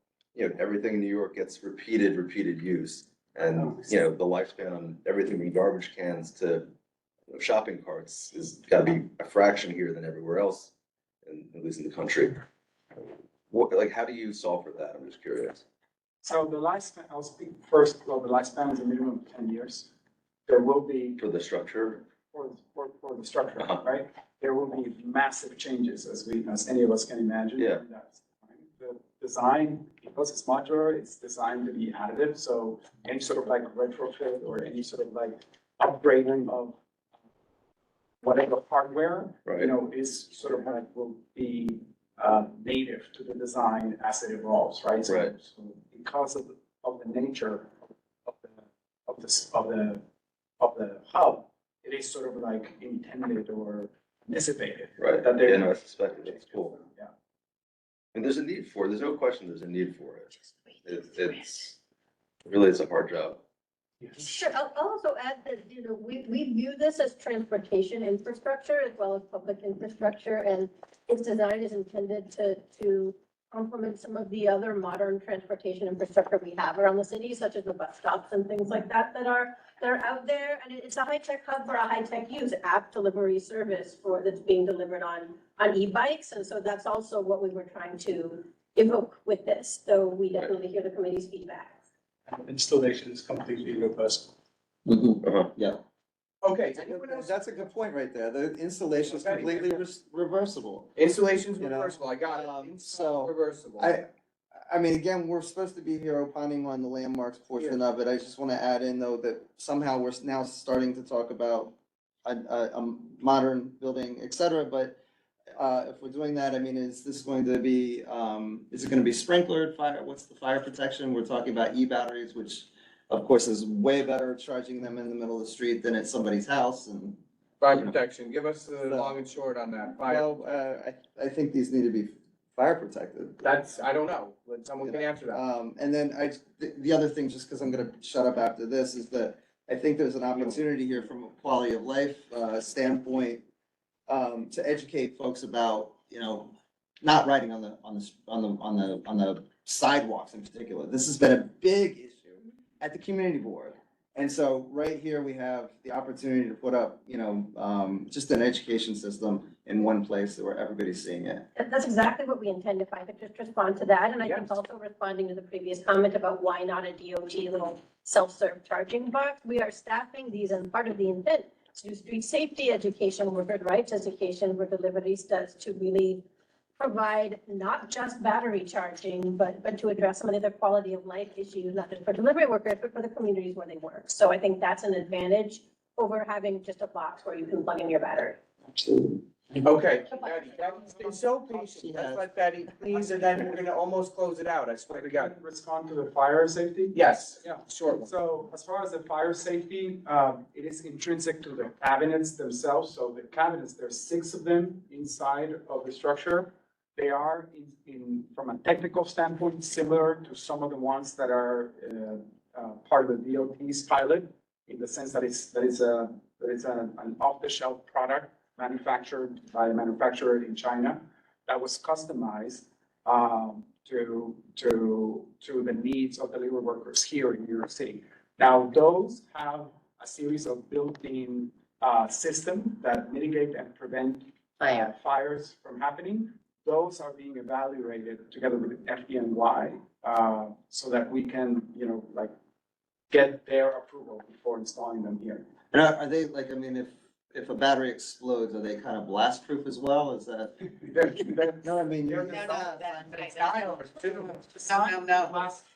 everything in New York gets repeated use, and the lifespan on everything from garbage cans to shopping carts is got to be a fraction here than everywhere else, at least in the country. How do you solve for that? I'm just curious. So the lifespan, I'll speak first, well, the lifespan is a minimum of 10 years. There will be, For the structure? for the structure, Uh-huh. right? There will be massive changes as any of us can imagine. Yeah. The design, because it's modular, it's designed to be additive, so any sort of retrofit or any sort of upgrading of whatever hardware, Right. is sort of will be native to the design as it evolves, right? So, Right. so because of the nature of the hub, it is sort of intended or anticipated. Right. That they're- Yeah, no, I suspected. That's cool. Yeah. And there's a need for it. There's no question there's a need for it. It's a hard job. Sure, I'll also add that, we view this as transportation infrastructure as well as public infrastructure, and its design is intended to complement some of the other modern transportation infrastructure we have around the city, such as the bus stops and things like that that are out there. And it's a high-tech hub for a high-tech use, app delivery service that's being delivered on e-bikes. And so that's also what we were trying to evoke with this. So we definitely hear the committee's feedback. Installation is completely reversible. Uh-huh. Yeah. Okay, anyone else? That's a good point right there. The installation is completely reversible. Installation's You know, reversible, I got it. so Install reversible. I mean, again, we're supposed to be here opining on the landmarks portion of it. I just want to add in though that somehow we're now starting to talk about a modern building, et cetera, but if we're doing that, I mean, is this going to be, is it gonna be sprinklered fire? What's the fire protection? We're talking about E-batteries, which of course is way better charging them in the middle of the street than at somebody's house and. Fire protection, give us the long and short on that. Fire, Well, I think these need to be fire protected. that's, I don't know, but someone can answer that. And then the other thing, just because I'm gonna shut up after this, is that I think there's an opportunity here from a quality of life standpoint to educate folks about, you know, not riding on the sidewalks in particular. This has been a big issue at the community board. And so right here, we have the opportunity to put up, you know, just an education system in one place where everybody's seeing it. That's exactly what we intend, if I could just respond to that. And I think Yes. also responding to the previous comment about why not a DOT little self-serve charging box. We are staffing these, and part of the intent is to do street safety education, worker rights education, where deliveries does to really provide not just battery charging, but to address some of the other quality of life issues, not just for delivery workers, but for the communities where they work. So I think that's an advantage over having just a box where you can plug in your battery. Absolutely. Okay, Betty, Betty's been so patient, let's let Betty, please, and then we're gonna almost close it out, I swear to God. Respond to the fire safety? Yes, Yeah. sure. So as far as the fire safety, it is intrinsic to the cabinets themselves. So the cabinets, there's 6 of them inside of the structure. They are from a technical standpoint, similar to some of the ones that are part of the DOT's pilot, in the sense that it's an off-the-shelf product manufactured by a manufacturer in China that was customized to the needs of delivery workers here in New York City. Now, those have a series of built-in systems that mitigate and prevent fires from happening. Those are being evaluated together with FDNY so that we can, you know, like get their approval before installing them here. And are they like, I mean, if a battery explodes, are they kind of blast proof as well? Is that? No, I mean. They're No.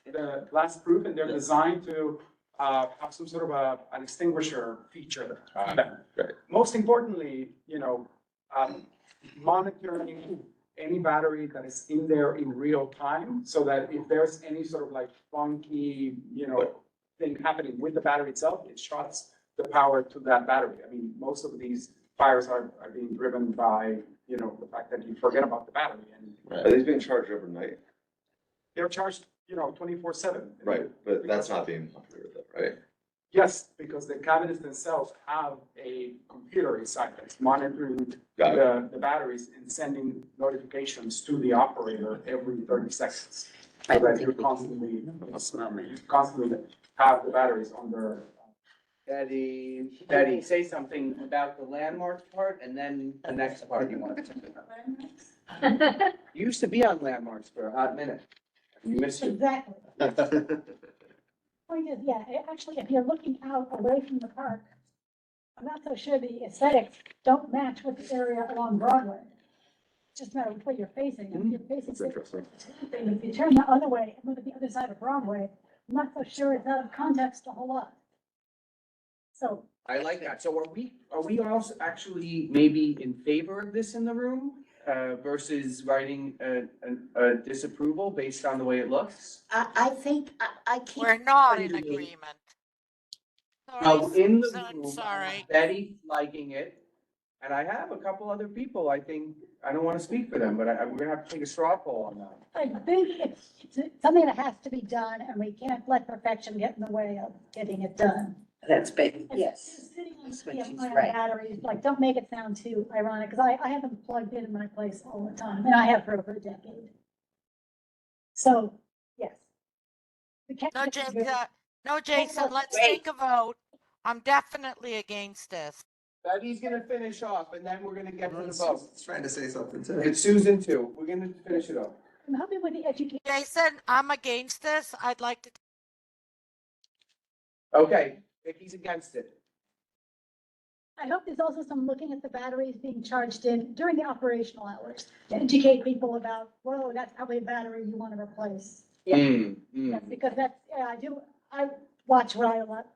The blast proof, and they're designed to have some sort of an extinguisher feature. Right. Most importantly, you know, monitoring any battery that is in there in real time, so that if there's any sort of like funky, you know, thing happening with the battery itself, it shuts the power to that battery. I mean, most of these fires are being driven by, you know, the fact that you forget about the battery, and Are these being charged overnight? they're charged, you know, 24/7. Right, but that's not being monitored, right? Yes, because the cabinets themselves have a computer inside that's monitoring Got it. the batteries and sending notifications to the operator every 30 seconds. So that you constantly have the batteries on their. Betty, say something about the landmarks part and then the next part you want to talk about. You used to be on landmarks for a hot minute. You missed it. Exactly. Point is, yeah, actually, if you're looking out away from the park, I'm not so sure the aesthetics don't match with the area along Broadway. It's just a matter of where you're facing. If you're facing, That's interesting. if you turn the other way and look at the other side of Broadway, I'm not so sure it's out of context a whole lot. So, I like that. So are we also actually maybe in favor of this in the room? Versus writing a disapproval based on the way it looks? I think, I keep. We're not in Sorry. agreement. No, in the Susan, room, sorry. Betty liking it, and I have a couple other people, I think, I don't wanna speak for them, but we're gonna have to take a straw poll on that. I think it's something that has to be done, and we can't let perfection get in the way of getting it done. That's big, It's yes. Sitting on That's what she's lithium-ion right. batteries, like, don't make it sound too ironic, because I have them plugged in my place all the time, and I have for over a decade. So, yes. We can't No, get rid of- no, Jason, let's Wait. take a vote. I'm definitely against this. Betty's gonna finish off, and then we're gonna get to the vote. Trying to say something too. It's Susan too, we're gonna finish it off. I'm helping with the education. Jason, I'm against this. I'd like to. Okay, Vicky's against it. I hope there's also some looking at the batteries being charged in during the operational hours to educate people about, whoa, that's probably a battery you want to replace. That's because that's, yeah, I watch what I let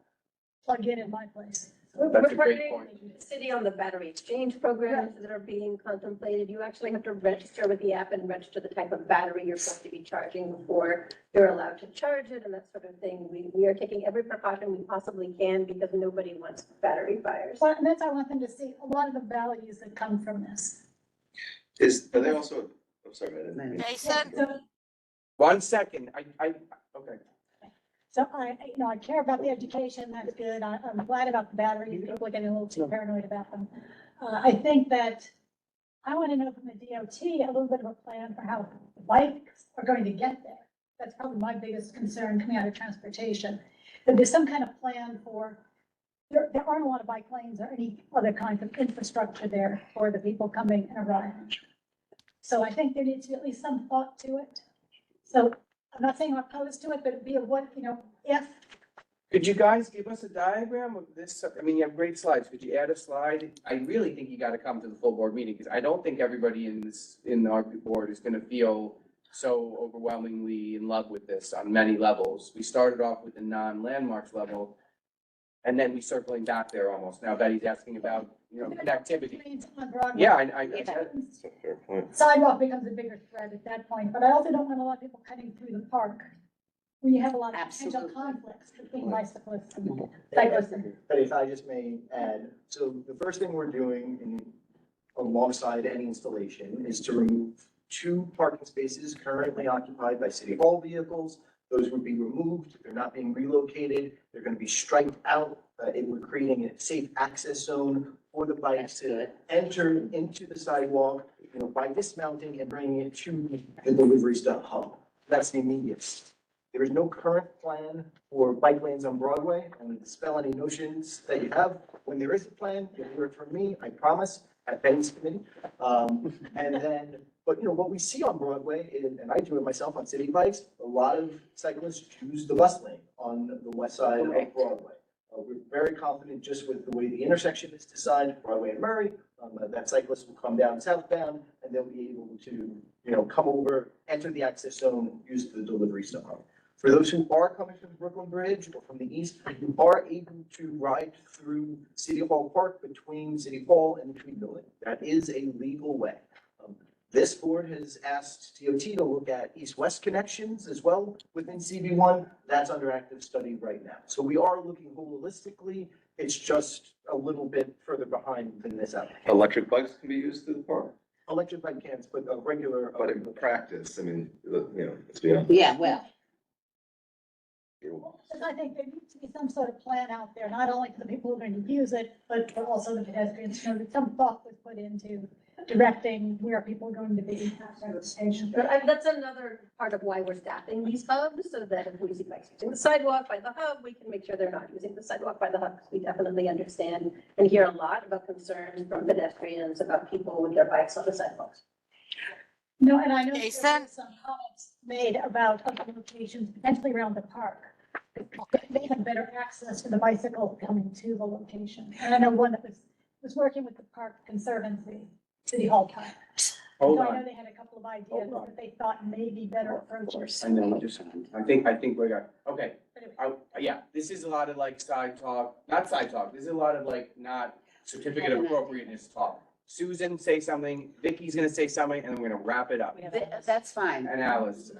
plug in my place. That's a great point. City on the battery exchange programs that are being contemplated. You actually have to register with the app and register the type of battery you're going to be charging before you're allowed to charge it and that sort of thing. We are taking every precaution we possibly can because nobody wants battery fires. Well, and that's, I want them to see a lot of the values that come from this. Are they also, I'm sorry, I didn't mean- Jason? So, 1 second, okay. so I care about the education, that's good. I'm glad about the batteries. People are getting a little too paranoid about them. I think that I want to know from the DOT a little bit of a plan for how bikes are going to get there. That's probably my biggest concern coming out of transportation. That there's some kind of plan for, there aren't a lot of bike lanes or any other kinds of infrastructure there for the people coming and arriving. So I think there needs to be at least some thought to it. So I'm not saying I'm opposed to it, but it'd be a what, if. Could you guys give us a diagram of this? I mean, you have great slides. Could you add a slide? I really think you gotta come to the full board meeting, because I don't think everybody in our board is gonna feel so overwhelmingly in love with this on many levels. We started off with the non-landmarks level, and then we circling back there almost. Now Betty's asking about, connectivity. On Broadway. Yeah, I get it. Fair point. Sidewalk becomes a bigger threat at that point, but I also don't want a lot of people cutting through the park when you have a lot of potential Absolutely. conflicts between bicyclists and cyclists. But if I just may add, so the first thing we're doing alongside any installation is to remove 2 parking spaces currently occupied by City Hall vehicles. Those would be removed. They're not being relocated. They're going to be striped out. We're creating a safe access zone for the bikes to enter into the sidewalk, by dismounting and bringing it to the delivery stop hub. That's the immediate. There is no current plan for bike lanes on Broadway. I'm going to dispel any notions that you have. When there is a plan, you'll hear it from me, I promise, at Betty's committee. And then, but what we see on Broadway, and I do it myself on city bikes, a lot of cyclists choose the bus lane on the west side of Broadway. We're very confident just with the way the intersection is designed, Broadway and Murray, that cyclists will come down southbound and they'll be able to, come over, enter the access zone, use the delivery stop. For those who are coming from the Brooklyn Bridge or from the east, you are able to ride through City Hall Park between City Hall and the Tweed Building. That is a legal way. This board has asked DOT to look at east-west connections as well within CB1. That's under active study right now. So we are looking holistically. It's just a little bit further behind than this application. Electric bikes can be used through the park, Electric bike cans, but a regular. but in practice, I mean, let's be honest. Yeah, well, I think there needs to be some sort of plan out there, not only for the people who are going to use it, but for also the pedestrians, that some thought was put into directing where people are going to be at the station. But that's another part of why we're staffing these hubs, so that if we see bikes using the sidewalk by the hub, we can make sure they're not using the sidewalk by the hub. Because we definitely understand and hear a lot about concerns from pedestrians about people with their bikes on the sidewalks. No, and I know there Jason? were some comments made about other locations, potentially around the park. They have better access to the bicycle coming to the location. And I know one that was working with the Park Conservancy, City Hall Park. Hold So I on. know they had a couple of ideas that they thought may be better approaches. I know, I think we got, okay. Yeah, this is a lot of side talk, not side talk. This is a lot of not certificate of appropriateness talk. Susan, say something, Vicky's gonna say something, and we're gonna wrap it up. that's fine. And Alice.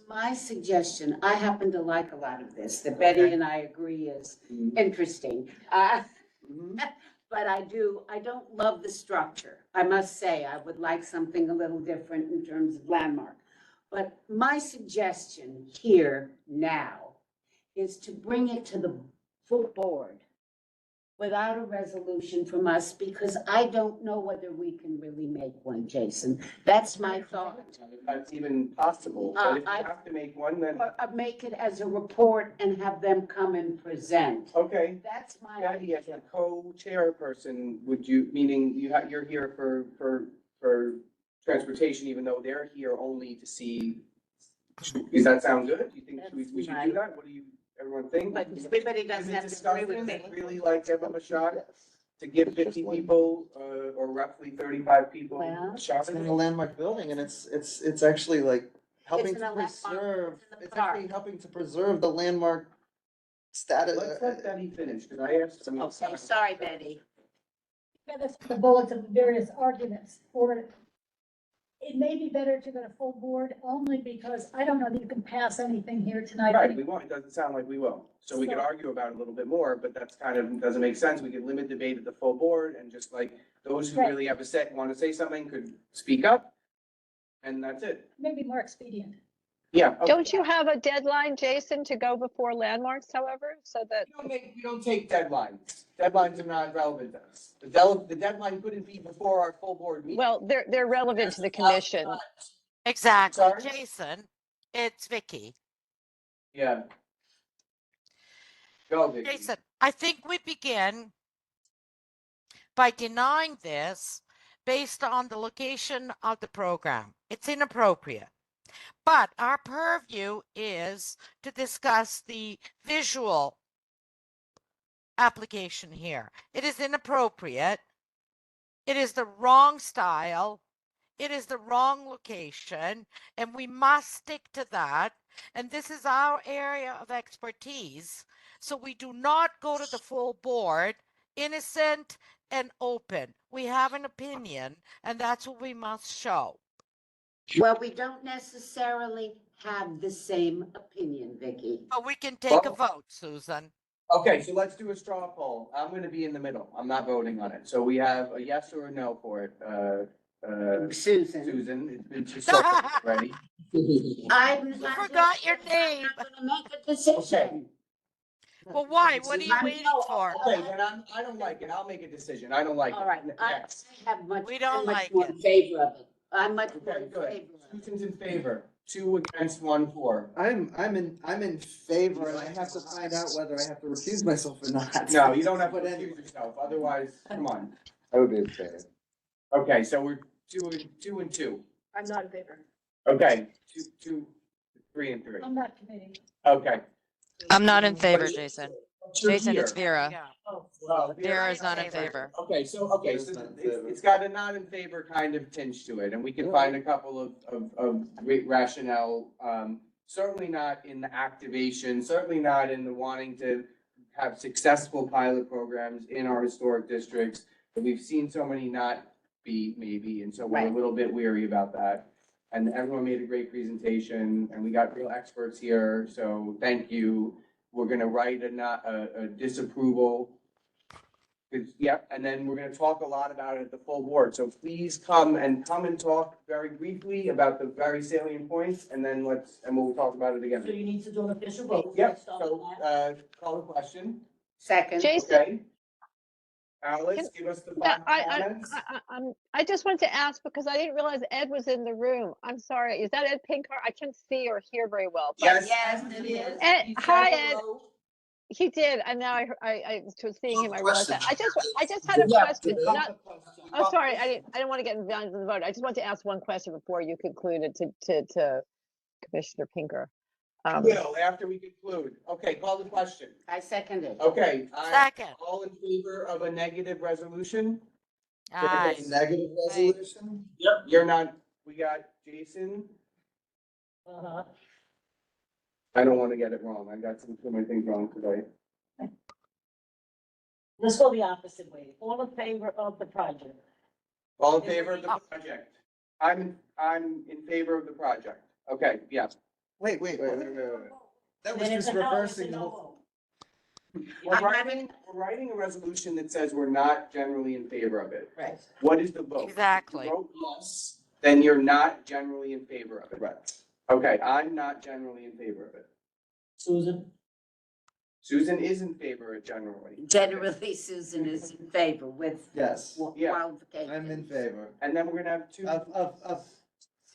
My suggestion, I happen to like a lot of this, that Betty and I agree is interesting. But I don't love the structure. I must say, I would like something a little different in terms of landmark. But my suggestion here now is to bring it to the full board without a resolution from us, because I don't know whether we can really make one, Jason. That's my thought. If that's even possible, but if you I- have to make one, then, Or make it as a report and have them come and present. okay. That's my Patty, as idea. a co-chairperson, meaning you're here for transportation, even though they're here only to see, does that sound good? Do you think we should do that? What do you, everyone think? But everybody doesn't have to agree with me. Really give them a shot? to give 50 people, or roughly 35 people Well, a shot It's at in it? a landmark building and it's actually like helping in to a landmark, preserve, it's in the it's actually park. helping to preserve the landmark status. Let's let Betty finish, because I asked some. Okay, sorry, Betty. Yeah, that's the bullets of the various arguments for it. It may be better to go to full board only because I don't know that you can pass anything here tonight. Right, we won't, it doesn't sound like we will. So we could So- argue about it a little bit more, but that's kind of, doesn't make sense. We could limit debate at the full board and just like, those who Right. really have a say, want to say something could speak up. And that's it. Maybe more expedient. Yeah. okay. Don't you have a deadline, Jason, to go before landmarks, however, so that? We don't take deadlines. Deadlines are not relevant to us. The deadline couldn't be before our full board meeting. Well, they're relevant to the commission. Exactly. Sorry? Jason, it's Vicky. Yeah. Go, Vicky. Jason, I think we begin by denying this based on the location of the program. It's inappropriate. But our purview is to discuss the visual application here. It is inappropriate. It is the wrong style. It is the wrong location, and we must stick to that. And this is our area of expertise. So we do not go to the full board innocent and open. We have an opinion, and that's what we must show. Well, we don't necessarily have the same opinion, Vicky. But we can take a vote, Susan. Okay, so let's do a straw poll. I'm gonna be in the middle. I'm not voting on it. So we have a yes or a no for it. Susan. Susan, it's been just so ready. I'm You not forgot your name. gonna make a decision. Well, why? What are you I'm- waiting no, for? Okay, then I don't like it. I'll make a decision. I don't like it. All right, I Next. have much, We don't I'm much like more it. in favor of it. I'm much more Okay, in good. favor of it. Susan's in favor. 2 against, 1 for. I'm in favor and I have to find out whether I have to recuse myself or not. No, you don't have to But excuse yourself. Otherwise, come on. I would be in favor. Okay, so we're 2 and 2. I'm not in favor. Okay, 2, 3 and 3. I'm not committing. Okay. I'm not in favor, Jason. You're Jason, it's here. Vera. Yeah. Well, Vera is not in favor. Okay, so it's got a not in favor kind of tinge to it, and we can find a couple of great rationale. Certainly not in the activation, certainly not in the wanting to have successful pilot programs in our historic districts. But we've seen so many not be maybe, and so we're a Right. little bit weary about that. And everyone made a great presentation, and we got real experts here, so thank you. We're gonna write a disapproval. Yep, and then we're gonna talk a lot about it at the full board, so please come and talk very briefly about the very salient points, and then we'll talk about it again. So you need to do an official vote. Yep, Let's start so, with that. call the question, Second. Jason, okay? Alice, give us the yeah, final comments. I just wanted to ask because I didn't realize Ed was in the room. I'm sorry. Is that Ed Pinkar? I can't see or hear very well. but- Yes. Yes, it is. Ed, He said hi, Ed. hello. He did, and now I was seeing him, I realized that. I just had a Yeah, question, Call not, the question. oh, sorry, I didn't want to get involved in the vote. I just wanted to ask one question before you concluded to Commissioner Pinker. Will, after we conclude. Okay, call the question. I second it. Okay. Second. All in favor of a negative resolution? Aye. Negative resolution? You're not, we got Jason. Uh-huh. I don't want to get it wrong. I got so many things wrong today. Let's go the opposite way. All in favor of the project? All in favor of the project? I'm in favor of the project. Okay, yes. Wait. That was Then it's just a no, reversing it's a the no whole. vote. We're writing a resolution that says we're not generally in favor of it. Right. What is the vote? Exactly. If you vote yes, then you're not generally in favor of it. Right. Okay, I'm not generally in favor of it. Susan? Susan is in favor of it generally. Generally, Susan is in favor with Yes, Yeah. qualifications. I'm in favor. And then we're gonna have 2. Of,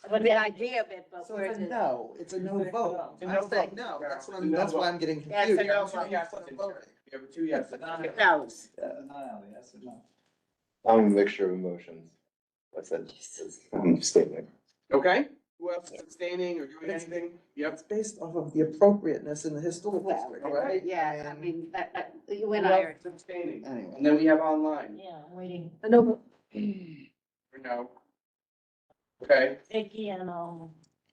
With the idea of it, but so where it's a the. no, it's a no vote. It's a I'm no saying vote. no, that's what It's a I'm, no that's why vote. I'm getting Yes, confused. a no I'm vote. trying Yes, to you vote. have 2 yeses. No's. I'm a mixture of emotions. That's a statement. Okay, Who else is abstaining or doing anything? Yep. It's based off of the appropriateness in the historic Well, district, right? yeah, I mean, you and Who I else are. is abstaining? Anyway. And then we have online, Yeah, waiting. No, or no? Okay, Vicky and,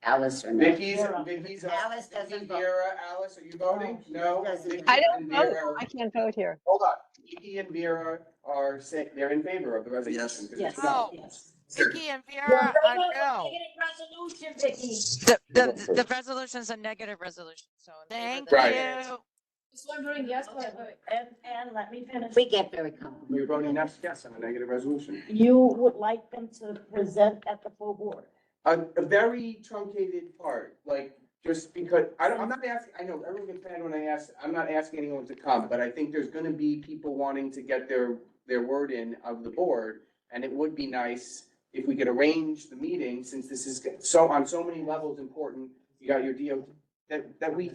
Alice or no? Vicky's, Alice Vicky, doesn't vote. Vera, Alice, are you voting? No? Doesn't. Vicky I don't and vote. Vera- I can't vote here. Hold on, Vicky and Vera are saying, they're in favor of the resolution. 'cause it's yes, about- yes. Vicky and Vera, no. Resolution, Vicky. The resolution's a negative resolution, so. in favor Thank of the Right. negative. you. so I'm voting yes, but And let me finish. We get very comfortable. You're voting yes on a negative resolution. You would like them to present at the full board? A very truncated part, like, just because, I'm not asking, I know everyone gets mad when I ask, I'm not asking anyone to come, but I think there's gonna be people wanting to get their word in of the board, and it would be nice if we could arrange the meeting, since this is so, on so many levels important, you got your DO, that we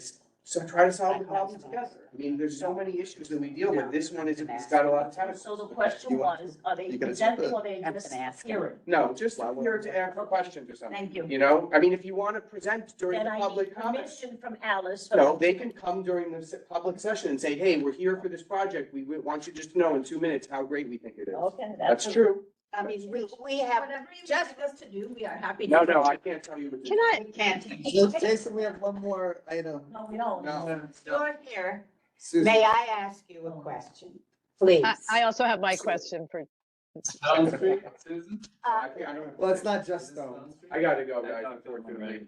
try to solve the problem together. I mean, there's so many issues that we deal with, this one is, it's got a lot of time. So the question was, are they You can presenting accept or they I'm just gonna ask him. hearing? No, just here to ask questions or something. Thank you. You know, I mean, if you wanna present during Then the I public need comment. permission from Alice. No, they can come during the public session and say, hey, we're here for this project. We want you just to know in 2 minutes how great we think it is. Okay, That's true. I mean, we have, Whatever you just, want us to do, we are happy to. No, no, I can't tell you what to Can do. I, we can't. Jason, we have one more item. No, we don't. No. You're here. Susan. May I ask you a question, please? I also have my question for, Stone Street, Susan? I don't- Well, it's not just stones. I gotta go, guys, unfortunately.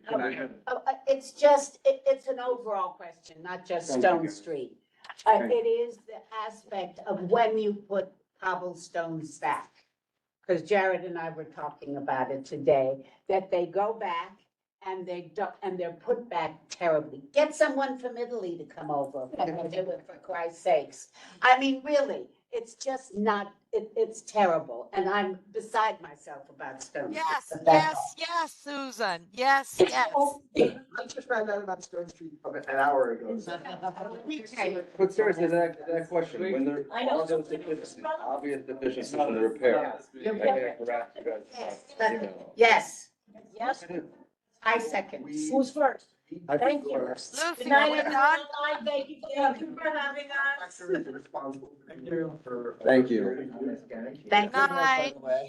It's just, it's an overall question, not just Thank Stone you. Street. Thank It is the aspect of when you put cobblestone stack. Because Jared and I were talking about it today, that they go back and they don't, and they're put back terribly. Get someone from Italy to come over and do it, for Christ's sakes. I mean, really, it's just not, it's terrible, and I'm beside myself about Stone Street. Yes, but that's yes, all. yes, Susan. Yes, yes. I just found out about Stone Street an hour ago. But seriously, that question, when there I know. are those obvious deficiencies in the repair. Yeah. I have to wrap you guys up, you know. Yes, Yes, I second. who's first? I Thank you. first. Lucy, Good night, are we everyone. done? Thank you for having us. Thank you. Thank Night. you.